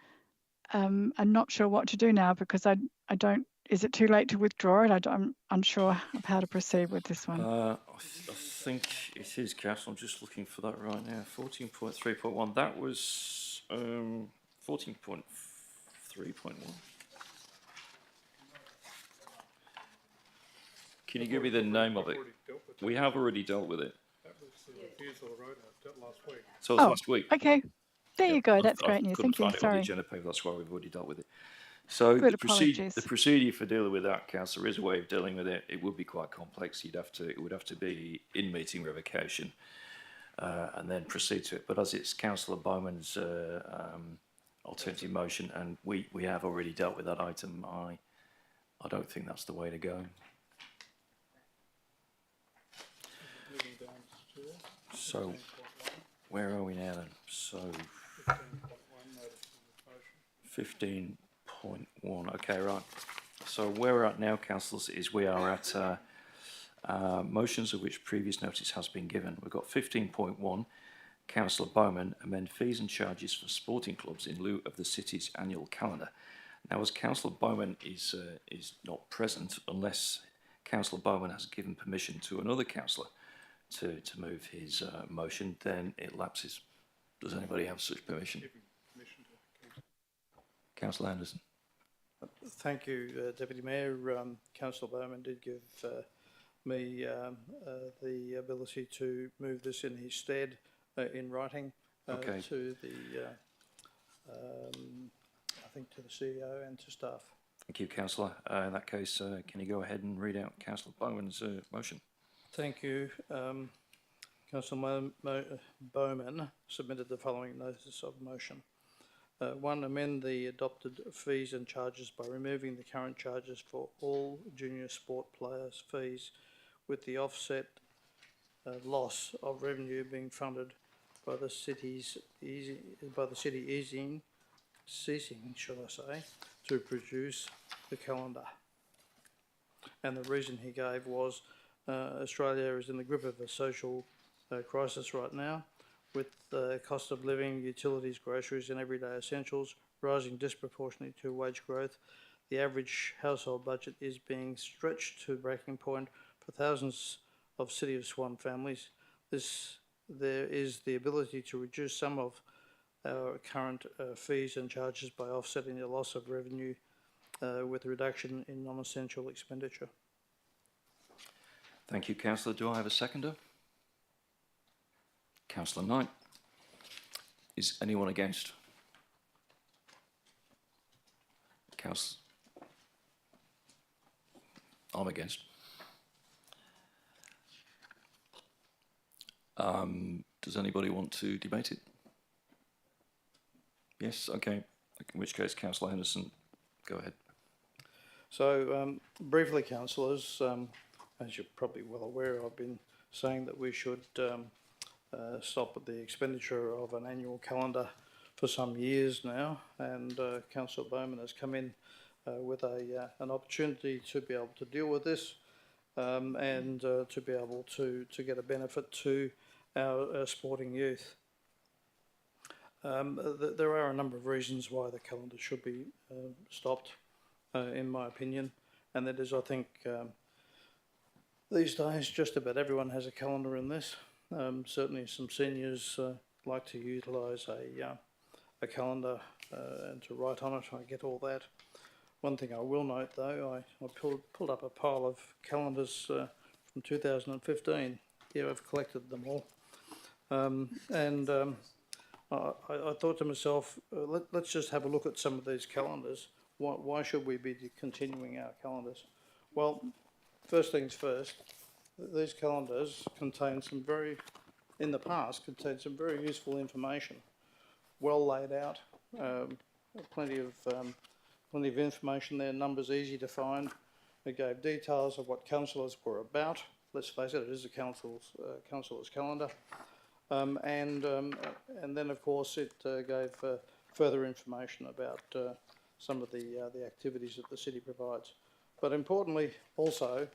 I'm not sure what to do now because I don't. Is it too late to withdraw it? I'm unsure of how to proceed with this one. I think it is, Councillor. I'm just looking for that right now. 14.3.1. That was 14.3.1. Can you give me the name of it? We have already dealt with it. That was the refusal of road out last week. So it's last week. Okay. There Yeah, you go. I- That's I great news. couldn't Thank you. find it on the Sorry. agenda paper. That's why we've already dealt with it. So Good, the apologies. procedure for dealing with that, Councillor, is a way of dealing with it. It would be quite complex. It would have to be in meeting revocation, and then proceed to it. But as it's Councillor Bowman's alternative motion, and we have already dealt with that item, I don't think that's the way to go. So where are we now then? So 15.1. Okay, right. So where we're at now, councillors, is we are at motions of which previous notice has been given. We've got 15.1. Councillor Bowman amend fees and charges for sporting clubs in lieu of the city's annual calendar. Now, as Councillor Bowman is not present, unless Councillor Bowman has given permission to another councillor to move his motion, then it lapses. Does anybody have such permission? Councillor Anderson. Thank you, Deputy Mayor. Councillor Bowman did give me the ability to move this in his stead in writing Okay. to the, I think to the CEO and to staff. Thank you, Councillor. In that case, can you go ahead and read out Councillor Bowman's motion? Thank you. Councillor Bowman submitted the following notice of motion. 1. Amend the adopted fees and charges by removing the current charges for all junior sport players' fees, with the offset loss of revenue being funded by the city ceasing, should I say, to produce the calendar. And the reason he gave was Australia is in the grip of a social crisis right now, with the cost of living, utilities, groceries and everyday essentials rising disproportionately to wage growth. The average household budget is being stretched to breaking point for thousands of City of Swan families. There is the ability to reduce some of our current fees and charges by offsetting the loss of revenue with a reduction in non-essential expenditure. Thank you, Councillor. Do I have a seconder? Councillor Knight. Is anyone against? Councillor. I'm against. Does anybody want to debate it? Yes, okay. In which case, Councillor Henderson, go ahead. So, briefly, councillors, as you're probably well aware, I've been saying that we should stop at the expenditure of an annual calendar for some years now, and Councillor Bowman has come in with an opportunity to be able to deal with this and to be able to get a benefit to our sporting youth. There are a number of reasons why the calendar should be stopped, in my opinion, and that is, I think, these days just about everyone has a calendar in this. Certainly some seniors like to utilise a calendar and to write on it. I get all that. One thing I will note though, I pulled up a pile of calendars from 2015. Yeah, I've collected them all. I thought to myself, let's just have a look at some of these calendars. Why should we be continuing our calendars? Well, first things first, these calendars contain in the past, contained some very useful information, well laid out, plenty of information there, numbers easy to find. It gave details of what councillors were about. Let's face it, it is a councillor's calendar. And then, of course, it gave further information about some of the activities that the city provides. But importantly, also,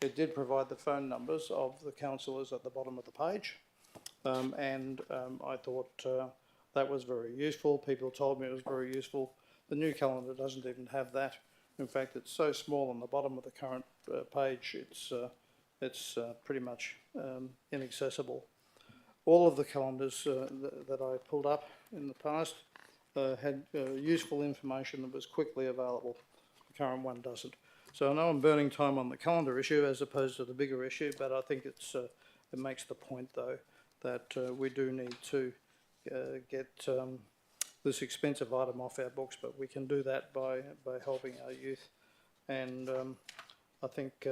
it did provide the phone numbers of the councillors at the bottom of the page. I thought that was very useful. People told me it was very useful. The new calendar doesn't even have that. In fact, it's so small on the bottom of the current page, it's pretty much inaccessible. All of the calendars that I pulled up in the past had useful information that was quickly available. The current one doesn't. So I know I'm burning time on the calendar issue as opposed to the bigger issue, but I think it makes the point, though, that we do need to get this expensive item off our books, but we can do that by helping our youth. And I think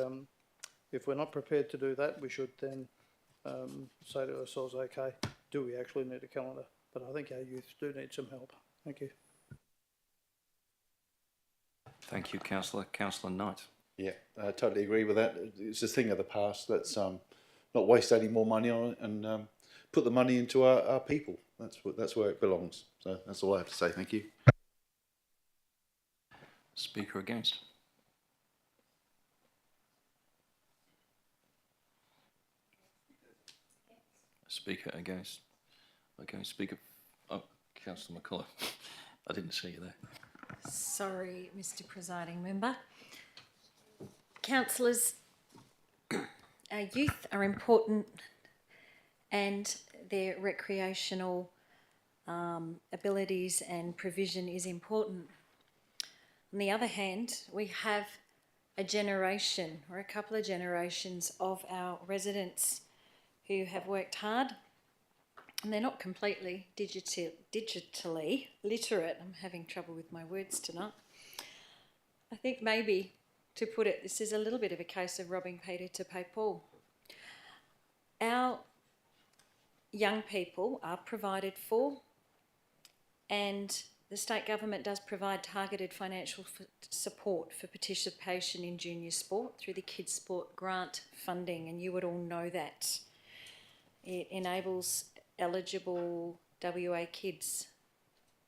if we're not prepared to do that, we should then say to ourselves, okay, do we actually need a calendar? But I think our youth do need some help. Thank you. Thank you, Councillor. Councillor Knight. Yeah, I totally agree with that. It's a thing of the past. Let's not waste any more money on it and put the money into our people. That's where it belongs. So that's all I have to say. Thank you. Speaker against. Speaker against. Okay, Speaker. Oh, Councillor McCullough. I didn't see you there. Sorry, Mr. Presiding Member. Councillors, our youth are important and their recreational abilities and provision is important. On the other hand, we have a generation or a couple of generations of our residents who have worked hard and they're not completely digitally literate. I'm having trouble with my words tonight. I think maybe, to put it, this is a little bit of a case of robbing Peter to pay Paul. Our young people are provided for, and the state government does provide targeted financial support for participation in junior sport through the Kids Sport Grant funding, and you would all know that. It enables eligible WA kids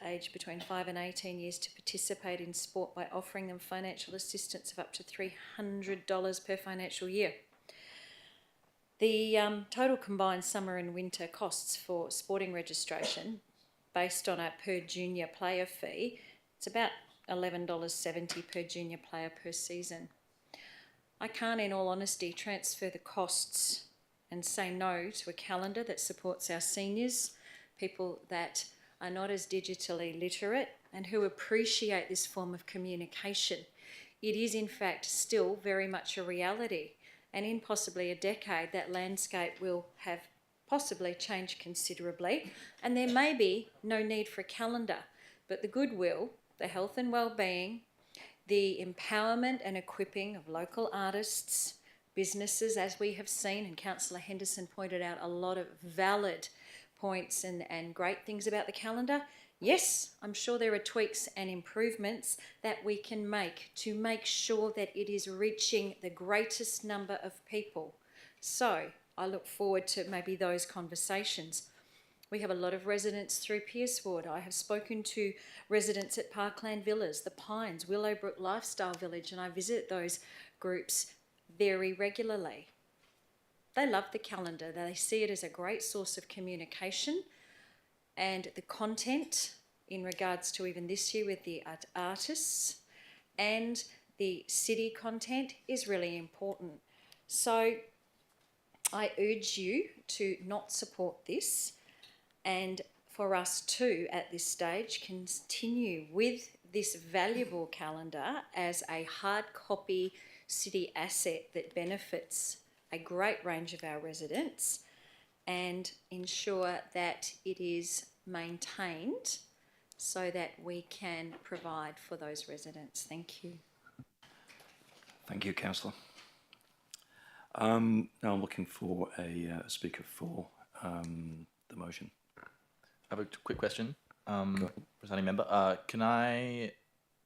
aged between 5 and 18 years to participate in sport by offering them financial assistance of up to $300 per financial year. The total combined summer and winter costs for sporting registration, based on a per junior player fee, it's about $11.70 per junior player per season. I can't, in all honesty, transfer the costs and say no to a calendar that supports our seniors, people that are not as digitally literate and who appreciate this form of communication. It is in fact still very much a reality, and in possibly a decade that landscape will have possibly changed considerably, and there may be no need for a calendar, but the goodwill, the health and well-being, the empowerment and equipping of local artists, businesses, as we have seen, and Councillor Henderson pointed out a lot of valid points and great things about the calendar. Yes, I'm sure there are tweaks and improvements that we can make to make sure that it is reaching the greatest number of people. So I look forward to maybe those conversations. We have a lot of residents through Pierce Ward. I have spoken to residents at Parkland Villas, the Pines, Willowbrook Lifestyle Village, and I visit those groups very regularly. They love the calendar. They see it as a great source of communication, and the content in regards to even this year with the artists and the city content is really important. So I urge you to not support this, and for us to, at this stage, continue with this valuable calendar as a hard copy city asset that benefits a great range of our residents, and ensure that it is maintained so that we can provide for those residents. Thank you. Thank you, councillor. Now I'm looking for a speaker for the motion. I have a quick question, presiding member. Can I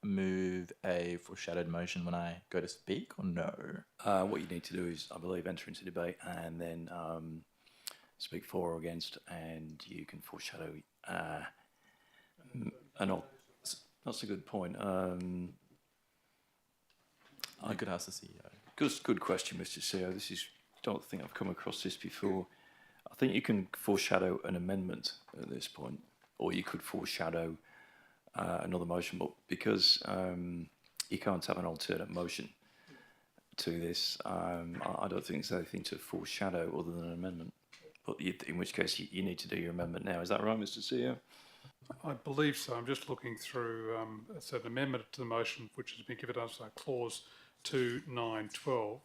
move a foreshadowed motion when I go to speak, or no? What you need to do is, I believe, enter into debate and then speak for or against, and you can foreshadow. That's a good point. I could ask the CEO. Good question, Mr. CEO. Don't think I've come across this before. I think you can foreshadow an amendment at this point, or you could foreshadow another motion, but because you can't have an alternate motion to this, I don't think there's anything to foreshadow other than an amendment. But in which case, you need to do your amendment now. Is that right, Mr. CEO? I believe so. I'm just looking through, it's an amendment to the motion which has been given us, clause 2.9.12,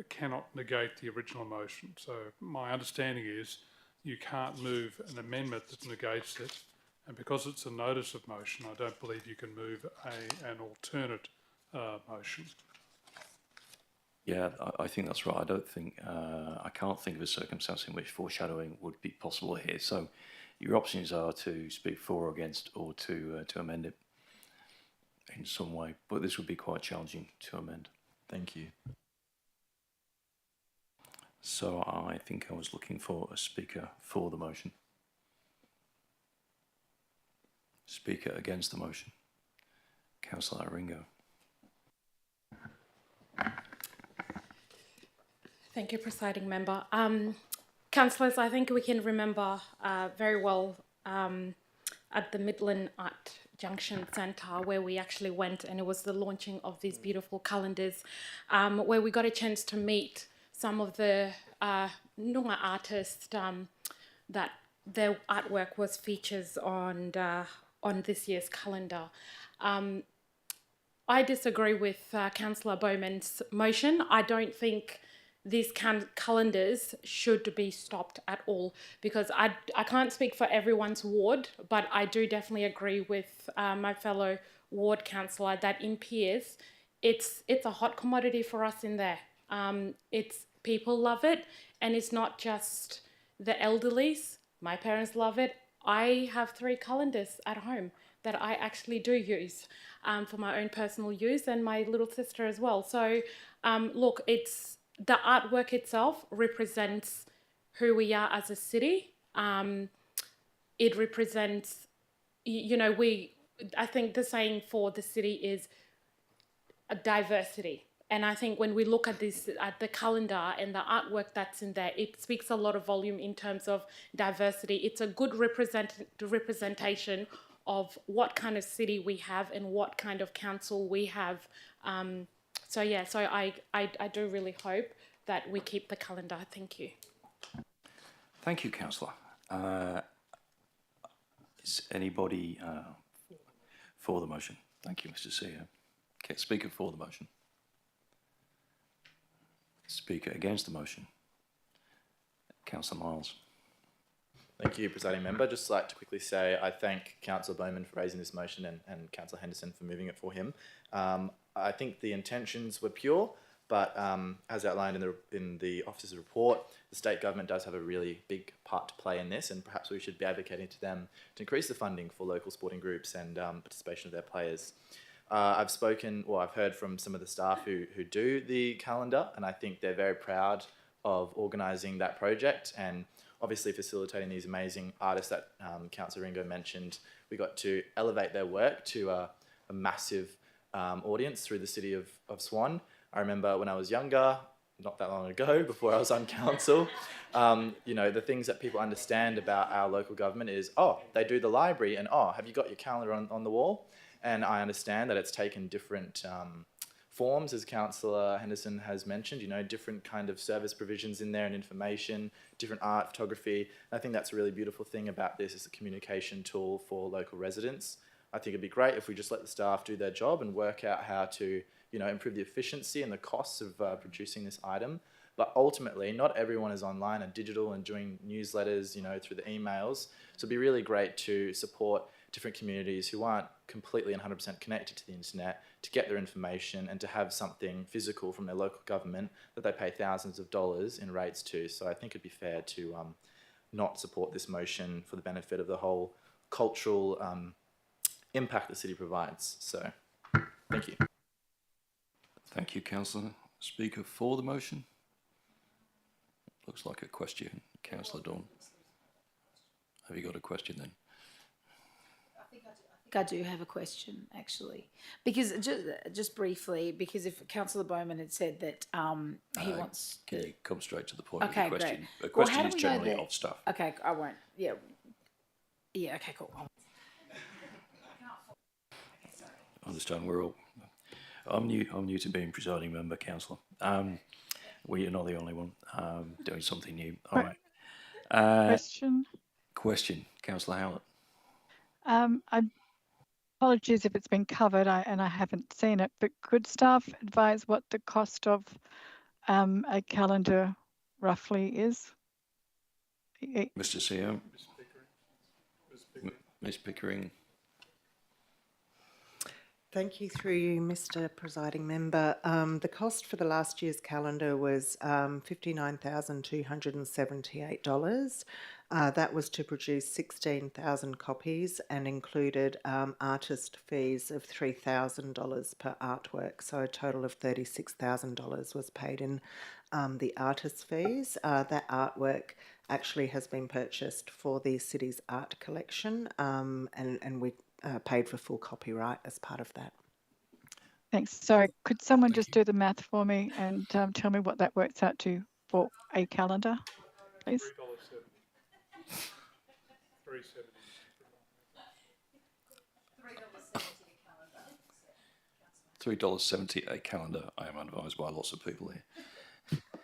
cannot negate the original motion. So my understanding is you can't move an amendment that negates it, and because it's a notice of motion, I don't believe you can move an alternate motion. Yeah, I think that's right. I can't think of a circumstance in which foreshadowing would be possible here. So your options are to speak for or against, or to amend it in some way. But this would be quite challenging to amend. Thank you. So I think I was looking for a speaker for the motion. Speaker against the motion. Councillor Ringo. Thank you, presiding member. Councillors, I think we can remember very well at the Midland Art Junction Centre where we actually went, and it was the launching of these beautiful calendars where we got a chance to meet some of the Noongar artists that their artwork was features on this year's calendar. I disagree with Councillor Bowman's motion. I don't think these calendars should be stopped at all, because I can't speak for everyone's ward, but I do definitely agree with my fellow ward councillor that in Pearce, it's a hot commodity for us in there. People love it, and it's not just the elderlies. My parents love it. I have 3 calendars at home that I actually do use for my own personal use, and my little sister as well. So look, the artwork itself represents who we are as a city. It represents, I think the saying for the city is a diversity. And I think when we look at the calendar and the artwork that's in there, it speaks a lot of volume in terms of diversity. It's a good representation of what kind of city we have and what kind of council we have. So I do really hope that we keep the calendar. Thank you. Thank you, councillor. Is anybody for the motion? Thank you, Mr. CEO. Okay, speaker for the motion. Speaker against the motion. Councillor Miles. Thank you, presiding member. Just like to quickly say I thank Councillor Bowman for raising this motion and Councillor Henderson for moving it for him. I think the intentions were pure, but as outlined in the officer's report, the state government does have a really big part to play in this, and perhaps we should be advocating to them to increase the funding for local sporting groups and participation of their players. I've heard from some of the staff who do the calendar, and I think they're very proud of organising that project and obviously facilitating these amazing artists that Councillor Ringo mentioned. We got to elevate their work to a massive audience through the city of Swan. I remember when I was younger, not that long ago, before I was on council, the things that people understand about our local government is, they do the library, and have you got your calendar on the wall? And I understand that it's taken different forms, as Councillor Henderson has mentioned, different kind of service provisions in there and information, different art, photography. And I think that's a really beautiful thing about this, is a communication tool for local residents. I think it'd be great if we just let the staff do their job and work out how to, improve the efficiency and the costs of producing this item. But ultimately, not everyone is online and digital and doing newsletters, you know, through the emails. So it'd be really great to support different communities who aren't completely and 100% connected to the internet to get their information and to have something physical from their local government that they pay thousands of dollars in rates to. So I think it'd be fair to not support this motion for the benefit of the whole cultural impact the city provides. So thank you. Thank you, Councillor. Speaker for the motion? Looks like a question. Councillor Dawn. Have you got a question then? I do have a question, actually, because just briefly, because if Councillor Bowman had said that he wants, Can you come straight to the point okay, of the question? great. A question how do is we know generally that- of stuff. Okay, I won't. Yeah, okay, cool. I understand we're all. I'm new to being presiding member, councillor. Well, you're not the only one doing something new. All right. Question. Question, Councillor Howlett. Apologies if it's been covered and I haven't seen it, but could staff advise what the cost of a calendar roughly is? Mr. CEO. Ms. Pickering. Thank you through you, Mr. Presiding Member. The cost for the last year's calendar was $59,278. That was to produce 16,000 copies and included artist fees of $3,000 per artwork. So a total of $36,000 was paid in the artist fees. That artwork actually has been purchased for the city's art collection, and we paid for full copyright as part of that. Thanks. Sorry, could someone just do the math for me and tell me what that works out to for a calendar, please? $3.70 a calendar. I am advised by lots of people here.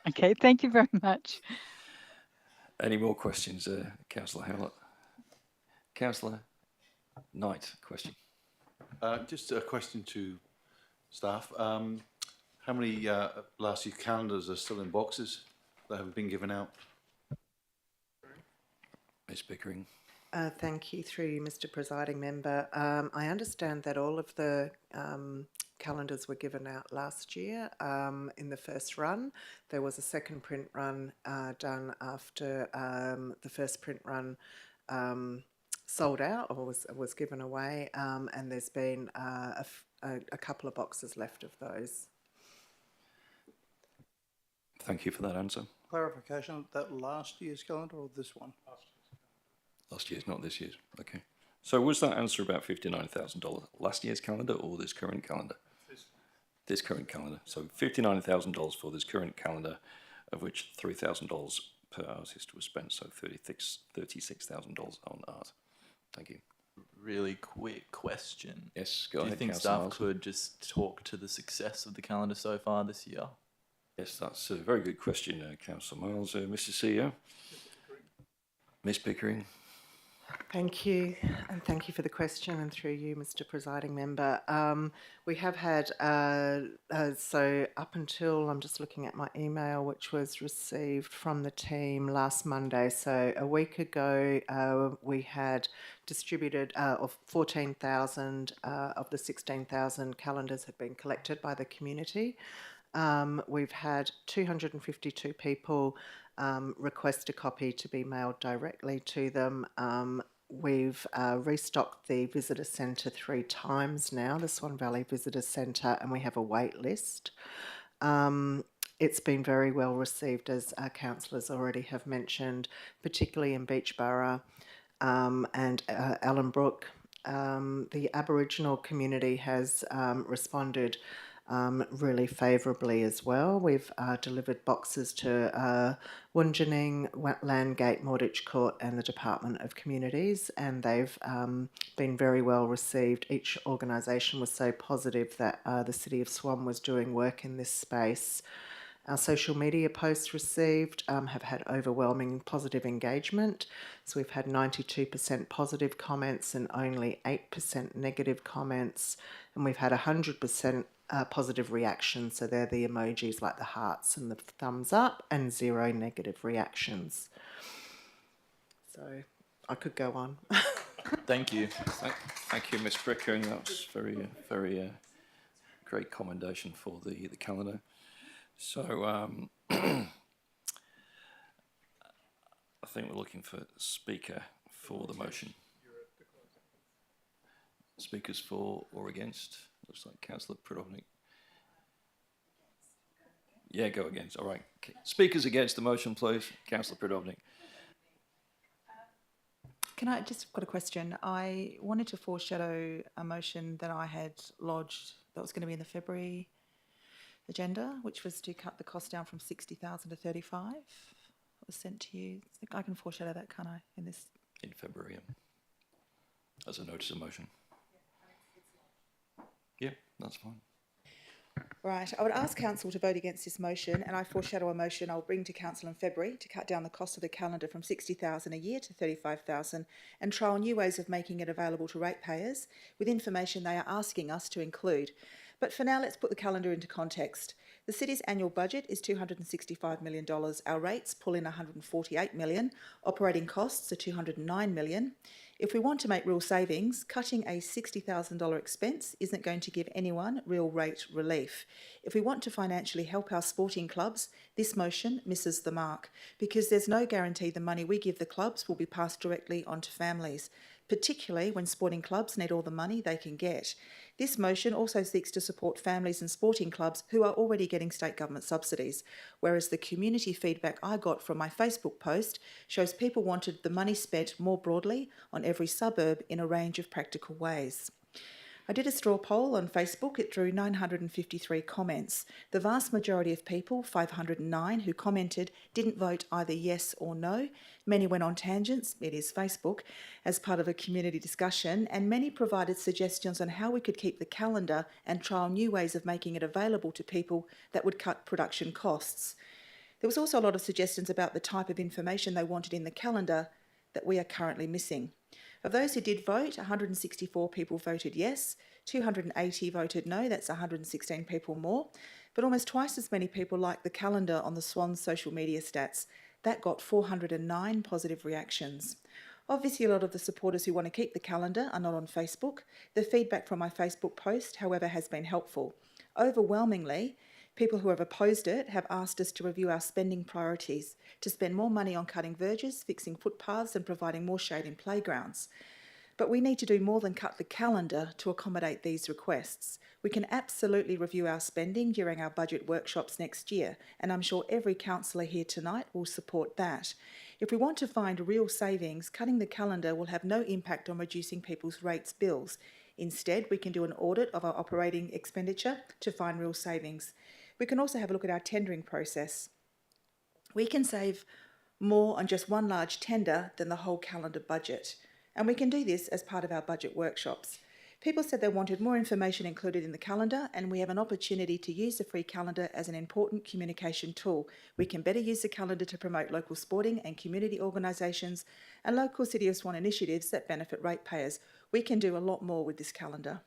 Okay, thank you very much. Any more questions, Councillor Howlett? Councillor Knight, question. Just a question to staff. How many last year's calendars are still in boxes that haven't been given out? Ms. Pickering. Thank you through you, Mr. Presiding Member. I understand that all of the calendars were given out last year in the first run. There was a second print run done after the first print run sold out or was given away, and there's been a couple of boxes left of those. Thank you for that answer. Clarification, that last year's calendar or this one? Last year's, not this year's. Okay. So was that answer about $59,000 last year's calendar or this current calendar? This current calendar. So $59,000 for this current calendar, of which $3,000 per artist was spent. So $36,000 on art. Thank you. Really quick question. Yes, go ahead. Do you think Councillor staff Miles. could just talk to the success of the calendar so far this year? Yes, that's a very good question, Councillor Miles. Mr. CEO. Ms. Pickering. Thank you, and thank you for the question, and through you, Mr. Presiding Member. We have had, so up until, I'm just looking at my email, which was received from the team last Monday. So a week ago, we had distributed, of 14,000 of the 16,000 calendars had been collected by the community. We've had 252 people request a copy to be mailed directly to them. We've restocked the visitor centre 3 times now, the Swan Valley Visitor Centre, and we have a wait list. It's been very well received, as councillors already have mentioned, particularly in Beachborough and Ellenbrook. The Aboriginal community has responded really favourably as well. We've delivered boxes to Wunjinning, Landgate, Moorditch Court and the Department of Communities, and they've been very well received. Each organisation was so positive that the City of Swan was doing work in this space. Our social media posts received have had overwhelming positive engagement. So we've had 92% positive comments and only 8% negative comments. And we've had 100% positive reactions. So they're the emojis like the hearts and the thumbs up, and 0 negative reactions. So I could go on. Thank you. Thank you, Ms. Bricker, and that was very great commendation for the calendar. So I think we're looking for speaker for the motion. Speakers for or against? Looks like Councillor Prodovnik. Yeah, go against. All right. Speakers against the motion, please. Councillor Prodovnik. Can I just got a question? I wanted to foreshadow a motion that I had lodged that was going to be in the February agenda, which was to cut the cost down from 60,000 to 35. It was sent to you. I can foreshadow that, can't I, in this? In February, as a notice of motion. Yeah, that's fine. Right, I would ask Council to vote against this motion, and I foreshadow a motion I'll bring to Council in February to cut down the cost of the calendar from 60,000 a year to 35,000 and trial new ways of making it available to ratepayers with information they are asking us to include. But for now, let's put the calendar into context. The city's annual budget is $265 million. Our rates pull in $148 million. Operating costs are $209 million. If we want to make real savings, cutting a $60,000 expense isn't going to give anyone real rate relief. If we want to financially help our sporting clubs, this motion misses the mark because there's no guarantee the money we give the clubs will be passed directly on to families, particularly when sporting clubs need all the money they can get. This motion also seeks to support families and sporting clubs who are already getting state government subsidies, whereas the community feedback I got from my Facebook post shows people wanted the money spent more broadly on every suburb in a range of practical ways. I did a straw poll on Facebook. It drew 953 comments. The vast majority of people, 509, who commented didn't vote either yes or no. Many went on tangents, it is Facebook, as part of a community discussion, and many provided suggestions on how we could keep the calendar and trial new ways of making it available to people that would cut production costs. There was also a lot of suggestions about the type of information they wanted in the calendar that we are currently missing. Of those who did vote, 164 people voted yes, 280 voted no, that's 116 people more, but almost twice as many people liked the calendar on the Swan's social media stats. That got 409 positive reactions. Obviously, a lot of the supporters who want to keep the calendar are not on Facebook. The feedback from my Facebook post, however, has been helpful. Overwhelmingly, people who have opposed it have asked us to review our spending priorities, to spend more money on cutting verges, fixing footpaths and providing more shade in playgrounds. But we need to do more than cut the calendar to accommodate these requests. We can absolutely review our spending during our budget workshops next year, and I'm sure every councillor here tonight will support that. If we want to find real savings, cutting the calendar will have no impact on reducing people's rates bills. Instead, we can do an audit of our operating expenditure to find real savings. We can also have a look at our tendering process. We can save more on just one large tender than the whole calendar budget. And we can do this as part of our budget workshops. People said they wanted more information included in the calendar, and we have an opportunity to use the free calendar as an important communication tool. We can better use the calendar to promote local sporting and community organisations and local City of Swan initiatives that benefit ratepayers. We can do a lot more with this calendar.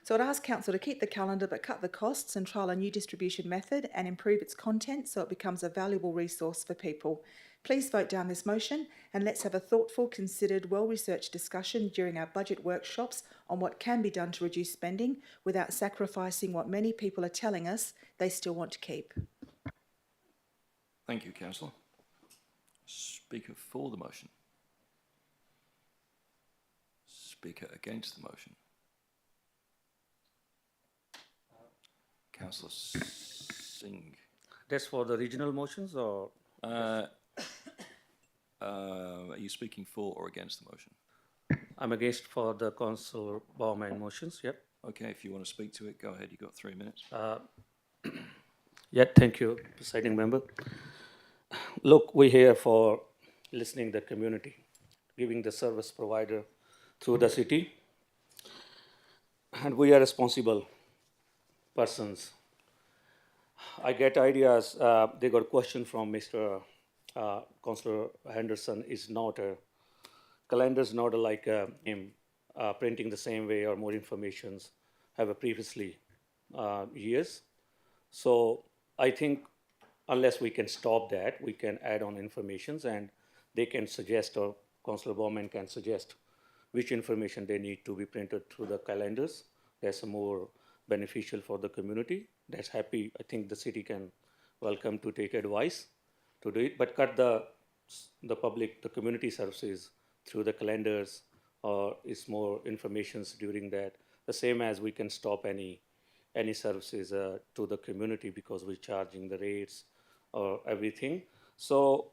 So I'd ask Council to keep the calendar but cut the costs and trial a new distribution method and improve its content so it becomes a valuable resource for people. Please vote down this motion and let's have a thoughtful, considered, well-researched discussion during our budget workshops on what can be done to reduce spending without sacrificing what many people are telling us they still want to keep. Thank you, Councillor. Speaker for the motion. Speaker against the motion. Councillor Singh. That's for the regional motions, or? Are you speaking for or against the motion? I'm against for the Councillor Bowman motions, yep. Okay, if you want to speak to it, go ahead. You've got 3 minutes. Yeah, thank you, presiding member. Look, we're here for listening to the community, giving the service provider through the city. And we are responsible persons. I get ideas. They got a question from Mr. Councillor Henderson. Is not a calendar is not like him printing the same way or more informations have previously years. So I think unless we can stop that, we can add on informations, and they can suggest, or Councillor Bowman can suggest which information they need to be printed through the calendars. That's more beneficial for the community. That's happy. I think the city can welcome to take advice to do it, but cut the community services through the calendars, or is more informations during that. The same as we can stop any services to the community because we're charging the rates or everything. So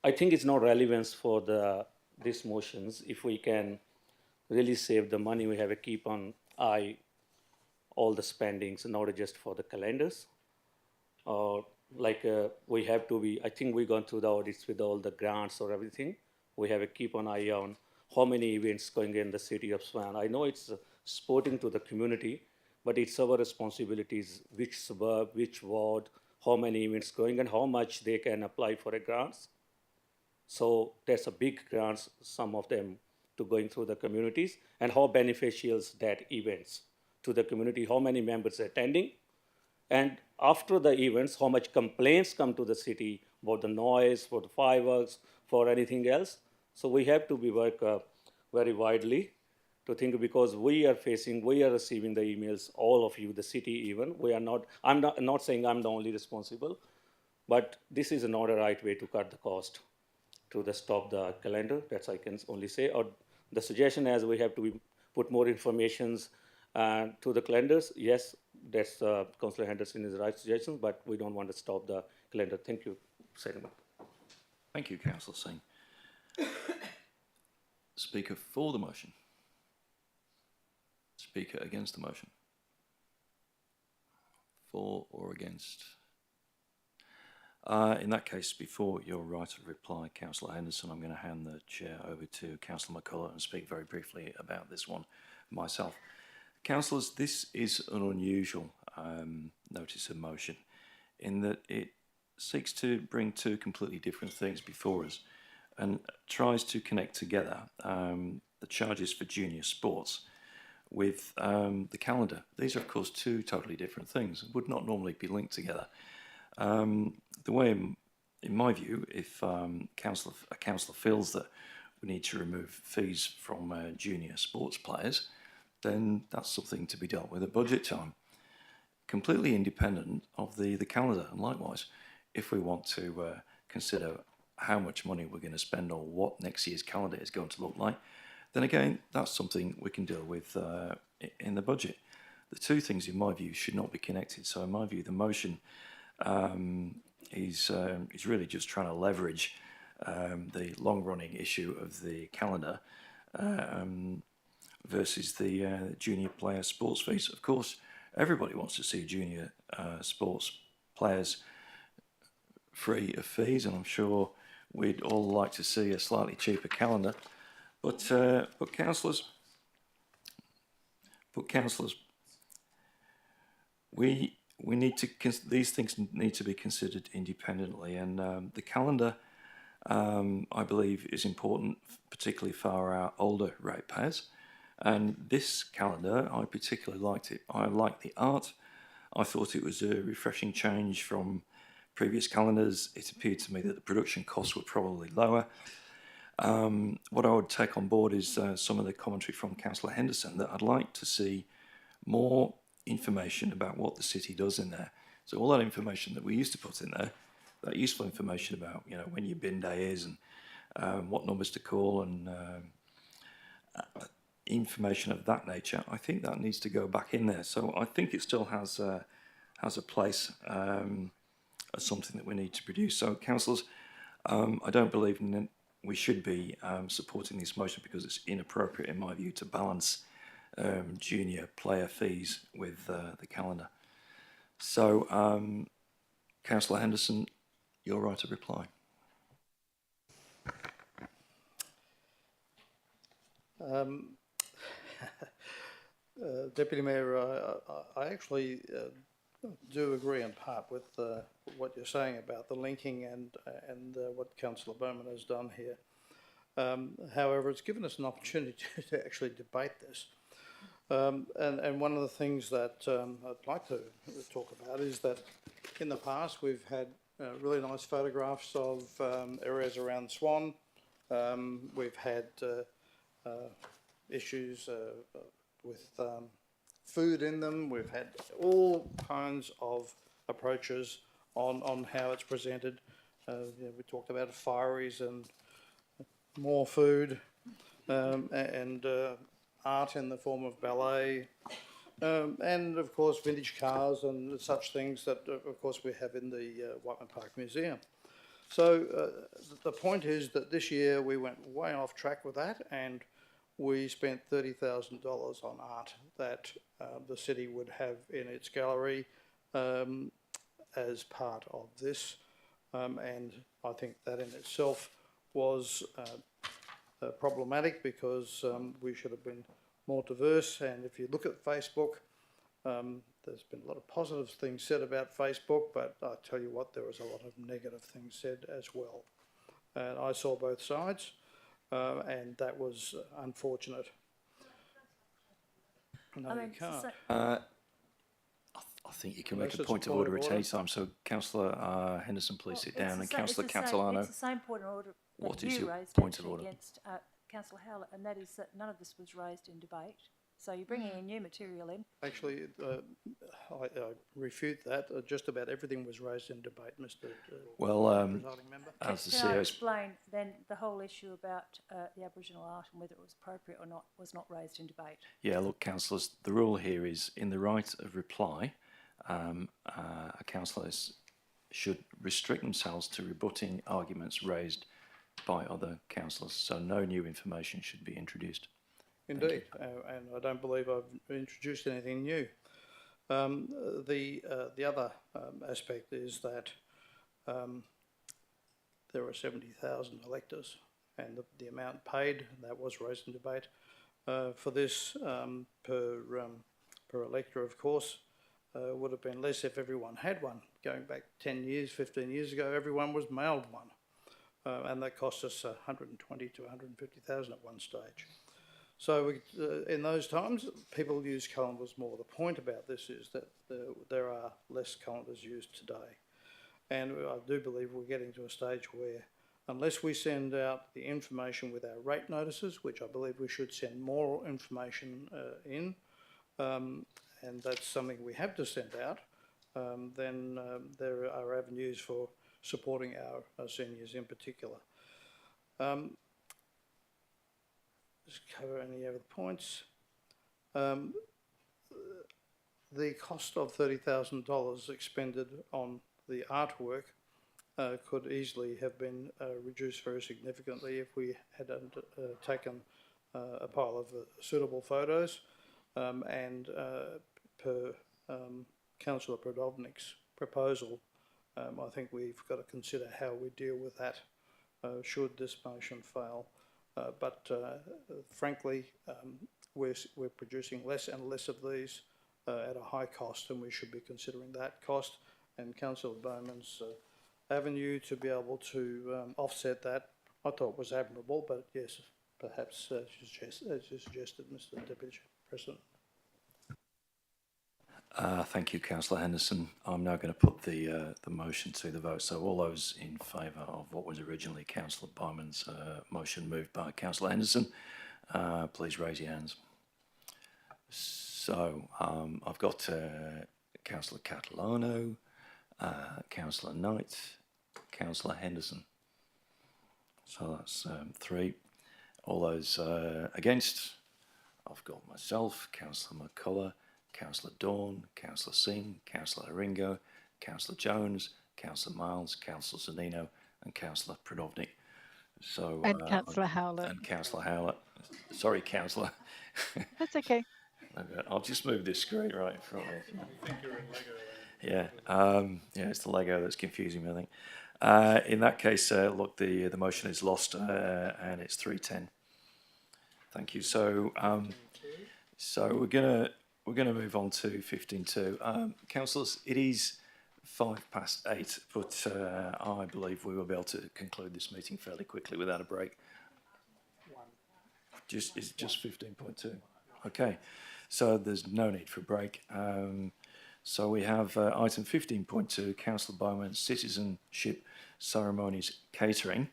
I think it's not relevance for these motions. If we can really save the money, we have to keep on eye all the spendings, not just for the calendars. Or we have to be, I think we've gone through the audits with all the grants or everything. We have to keep an eye on how many events going in the city of Swan. I know it's supporting to the community, but it's our responsibilities, which suburb, which ward, how many events going, and how much they can apply for a grants. So there's a big grants, some of them to going through the communities, and how beneficial that events to the community, how many members attending, and after the events, how much complaints come to the city about the noise, for the fireworks, for anything else. So we have to be work very widely to think, because we are receiving the emails, all of you, the city even. I'm not saying I'm the only responsible, but this is not a right way to cut the cost to stop the calendar. That's I can only say. Or the suggestion as we have to put more informations to the calendars. Yes, that's Councillor Henderson is the right suggestion, but we don't want to stop the calendar. Thank you, Senator. Thank you, Councillor Singh. Speaker for the motion. Speaker against the motion. For or against? In that case, before your right of reply, Councillor Henderson, I'm going to hand the chair over to Councillor McCullough and speak very briefly about this one myself. Councillors, this is an unusual notice of motion in that it seeks to bring two completely different things before us and tries to connect together the charges for junior sports with the calendar. These are, of course, two totally different things, would not normally be linked together. The way, in my view, if a councillor feels that we need to remove fees from junior sports players, then that's something to be dealt with at budget time, completely independent of the calendar. And likewise, if we want to consider how much money we're going to spend or what next year's calendar is going to look like, then again, that's something we can deal with in the budget. The two things, in my view, should not be connected. So in my view, the motion is really just trying to leverage the long-running issue of the calendar versus the junior player sports fees. Of course, everybody wants to see junior sports players free of fees, and I'm sure we'd all like to see a slightly cheaper calendar. But councillors, we need to these things need to be considered independently, and the calendar, I believe, is important, particularly for our older ratepayers. And this calendar, I particularly liked it. I liked the art. I thought it was a refreshing change from previous calendars. It appeared to me that the production costs were probably lower. What I would take on board is some of the commentary from Councillor Henderson, that I'd like to see more information about what the city does in there. So all that information that we used to put in there, that useful information about, you know, when your bin day is and what numbers to call and information of that nature, I think that needs to go back in there. So I think it still has a place as something that we need to produce. So councillors, I don't believe we should be supporting this motion because it's inappropriate, in my view, to balance junior player fees with the calendar. So, Councillor Henderson, you're right to reply. Deputy Mayor, I actually do agree in part with what you're saying about the linking and what Councillor Bowman has done here. However, it's given us an opportunity to actually debate this. And one of the things that I'd like to talk about is that in the past we've had really nice photographs of areas around Swan. We've had issues with food in them. We've had all kinds of approaches on how it's presented. We talked about fireys and more food and art in the form of ballet, and of course vintage cars and such things that of course we have in the Whiteman Park Museum. So the point is that this year we went way off track with that, and we spent $30,000 on art that the city would have in its gallery as part of this, and I think that in itself was problematic because we should have been more diverse. And if you look at Facebook, there's been a lot of positive things said about Facebook, but I tell you what, there was a lot of negative things said as well. And I saw both sides, and that was unfortunate. No, you can't. I think you can make a point of order at any time. So, Councillor Henderson, please sit down, and Councillor Catalano. It's the same point of order that What is you your raised point of actually order? against Councillor Howlett, and that is that none of this was raised in debate. So you're bringing in new material in. Actually, I refute that. Just about everything was raised in debate, Mr. Presiding Member. As the Can I CEO's explain then the whole issue about the Aboriginal art and whether it was appropriate or not was not raised in debate? Yeah, look, councillors, the rule here is in the right of reply, councillors should restrict themselves to rebutting arguments raised by other councillors, so no new information should be introduced. Indeed, and I don't believe I've introduced anything new. The other aspect is that there are 70,000 electors, and the amount paid, that was raised in debate, for this per elector, of course, would have been less if everyone had one. Going back 10 years, 15 years ago, everyone was mailed one, and that cost us 120 to 150,000 at one stage. So in those times, people used calendars more. The point about this is that there are less calendars used today. And I do believe we're getting to a stage where, unless we send out the information with our rate notices, which I believe we should send more information in, and that's something we have to send out, then there are avenues for supporting our seniors in particular. Just cover any other points. The cost of $30,000 expended on the artwork could easily have been reduced very significantly if we had taken a pile of suitable photos, and per Councillor Prodovnik's proposal, I think we've got to consider how we deal with that should this motion fail. But frankly, we're producing less and less of these at a high cost, and we should be considering that cost. And Councillor Bowman's avenue to be able to offset that, I thought was admirable, but yes, perhaps as you suggested, Mr. Deputy President. Thank you, Councillor Henderson. I'm now going to put the motion to the vote. So all those in favour of what was originally Councillor Bowman's motion moved by Councillor Henderson, please raise your hands. So I've got Councillor Catalano, Councillor Knight, Councillor Henderson. So that's 3. All those against, I've got myself, Councillor McCullough, Councillor Dawn, Councillor Singh, Councillor Ringo, Councillor Jones, Councillor Miles, Councillor Zanino, and Councillor Prodovnik. So And Councillor Howlett. And Councillor Howlett. Sorry, Councillor. That's okay. I'll just move this screen right in front of me. I think you're in Lego. Yeah, it's the Lego that's confusing me, I think. In that case, look, the motion is lost, and it's 3-10. Thank you. So we're gonna move on to 15.2. Councillors, it is 8:05, but I believe we will be able to conclude this meeting fairly quickly without a break. It's just 15.2. Okay. So there's no need for a break. So we have item 15.2, Councillor Bowman's citizenship ceremonies catering.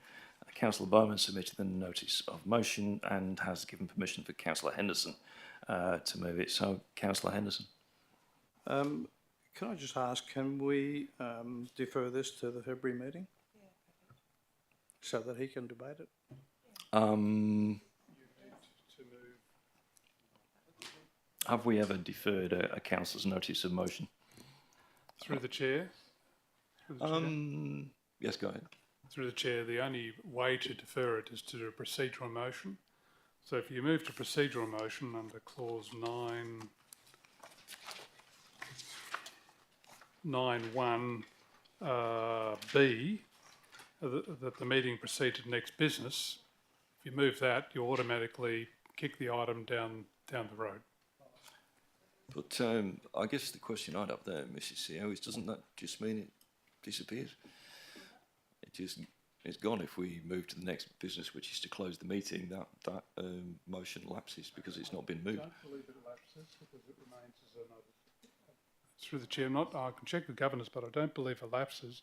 Councillor Bowman submitted the notice of motion and has given permission for Councillor Henderson to move it. So, Councillor Henderson. Can I just ask, can we defer this to the February meeting? So that he can debate it? Have we ever deferred a councillor's notice of motion? Through the chair? Yes, go ahead. Through the chair, the only way to defer it is to do a procedural motion. So if you move to procedural motion under clause 9.1 B, that the meeting proceed to next business, if you move that, you automatically kick the item down the road. But I guess the question I'd have there, Mrs. CEO, is doesn't that just mean it disappears? It's gone. If we move to the next business, which is to close the meeting, that motion lapses because it's not been moved. I don't believe it lapses because it remains as a notice. Through the chair, I can check with governors, but I don't believe it lapses.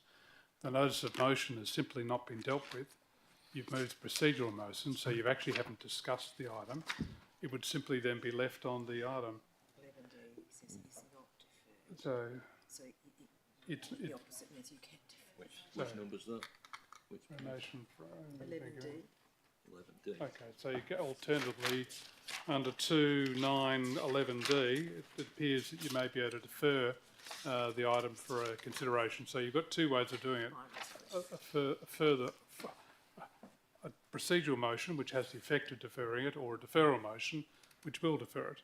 The notice of motion has simply not been dealt with. You've moved procedural motion, so you actually haven't discussed the item. It would simply then be left on the item. 11D says it's not deferred. So it's the opposite means you can't defer. Which number's that? Motion for 11D. 11D. Okay, so you get alternatively under 2.9.11D, it appears that you may be able to defer the item for a consideration. So you've got two ways of doing it. A procedural motion, which has the effect of deferring it, or a deferral motion, which will defer it.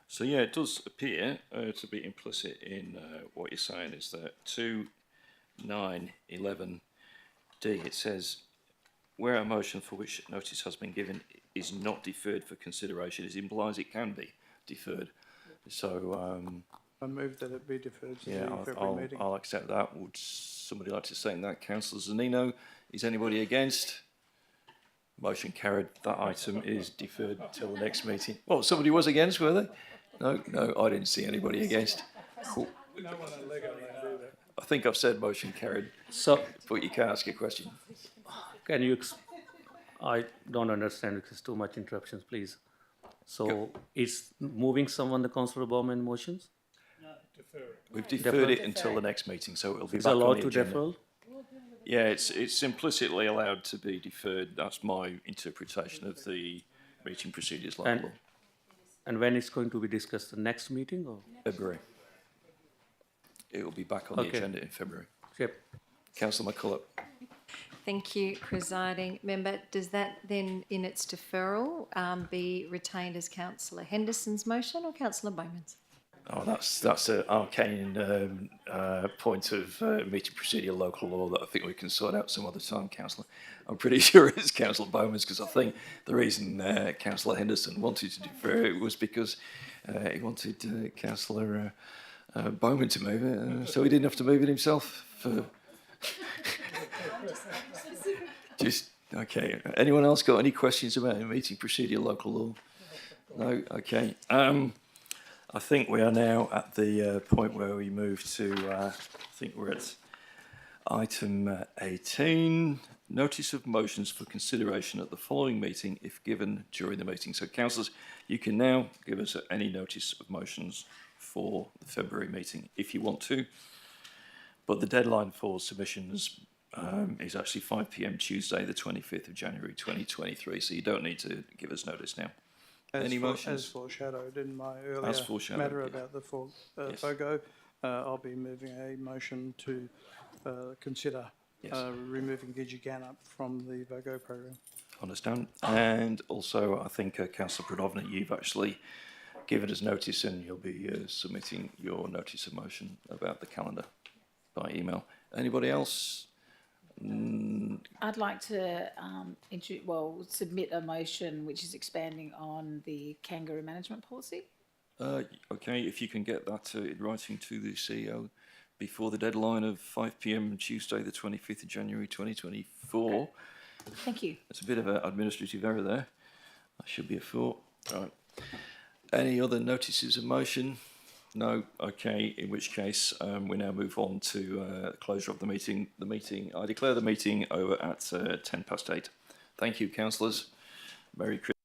So yeah, it does appear to be implicit in what you're saying is that 2.9.11D, it says, where a motion for which notice has been given is not deferred for consideration, it implies it can be deferred. So I move that it be deferred to yeah, the February meeting. I'll accept that. Would somebody like to second that? Councillor Zanino, is anybody against? Motion carried. That item is deferred till the next meeting. Well, somebody was against, were they? No, I didn't see anybody against. Cool. I think I've said motion carried. So, but you can ask a question. can you, I don't understand because too much interruptions, please. So, is moving someone the Councillor Bowman motions? No, defer it. We've deferred it until the next meeting, so it'll be It's back on allowed the to agenda. defer? Yeah, it's implicitly allowed to be deferred. That's my interpretation of the meeting procedures law. And when it's going to be discussed, the next meeting or? February. It will be back on the agenda in February. Yep. Councillor McCulloch. Thank you, presiding member. Does that then, in its deferral, be retained as Councillor Henderson's motion or Councillor Bowman's? Oh, that's an arcane point of meeting procedure local law that I think we can sort out some other time, Councillor. I'm pretty sure it's Councillor Bowman's because I think the reason Councillor Henderson wanted to defer it was because he wanted Councillor Bowman to move it, so he didn't have to move it himself. Just okay. Anyone else got any questions about meeting procedure local law? No. Okay. I think we are now at the point where we move to, I think we're at item 18, notice of motions for consideration at the following meeting if given during the meeting. So councillors, you can now give us any notice of motions for the February meeting if you want to, but the deadline for submissions is actually 5 p.m. Tuesday, the 25th of January 2023, so you don't need to give us notice now. Any motions? As foreshadowed in my earlier matter about the FOGO, I'll be moving a motion to consider removing Gidgeganup from the VOGO program. Understand. And also, I think, Councillor Pradovnik, you've actually given us notice and you'll be submitting your notice of motion about the calendar by email. Anybody else? I'd like to submit a motion which is expanding on the kangaroo management policy. Okay, if you can get that in writing to the CEO before the deadline of 5 p.m. Tuesday, the 25th of January 2024. Okay. Thank you. It's a bit of an administrative error there. That should be a 4. Right. Any other notices of motion? No. Okay. In which case, we now move on to closure of the meeting. I declare the meeting over at 8:10. Thank you, councillors. Merry Christmas.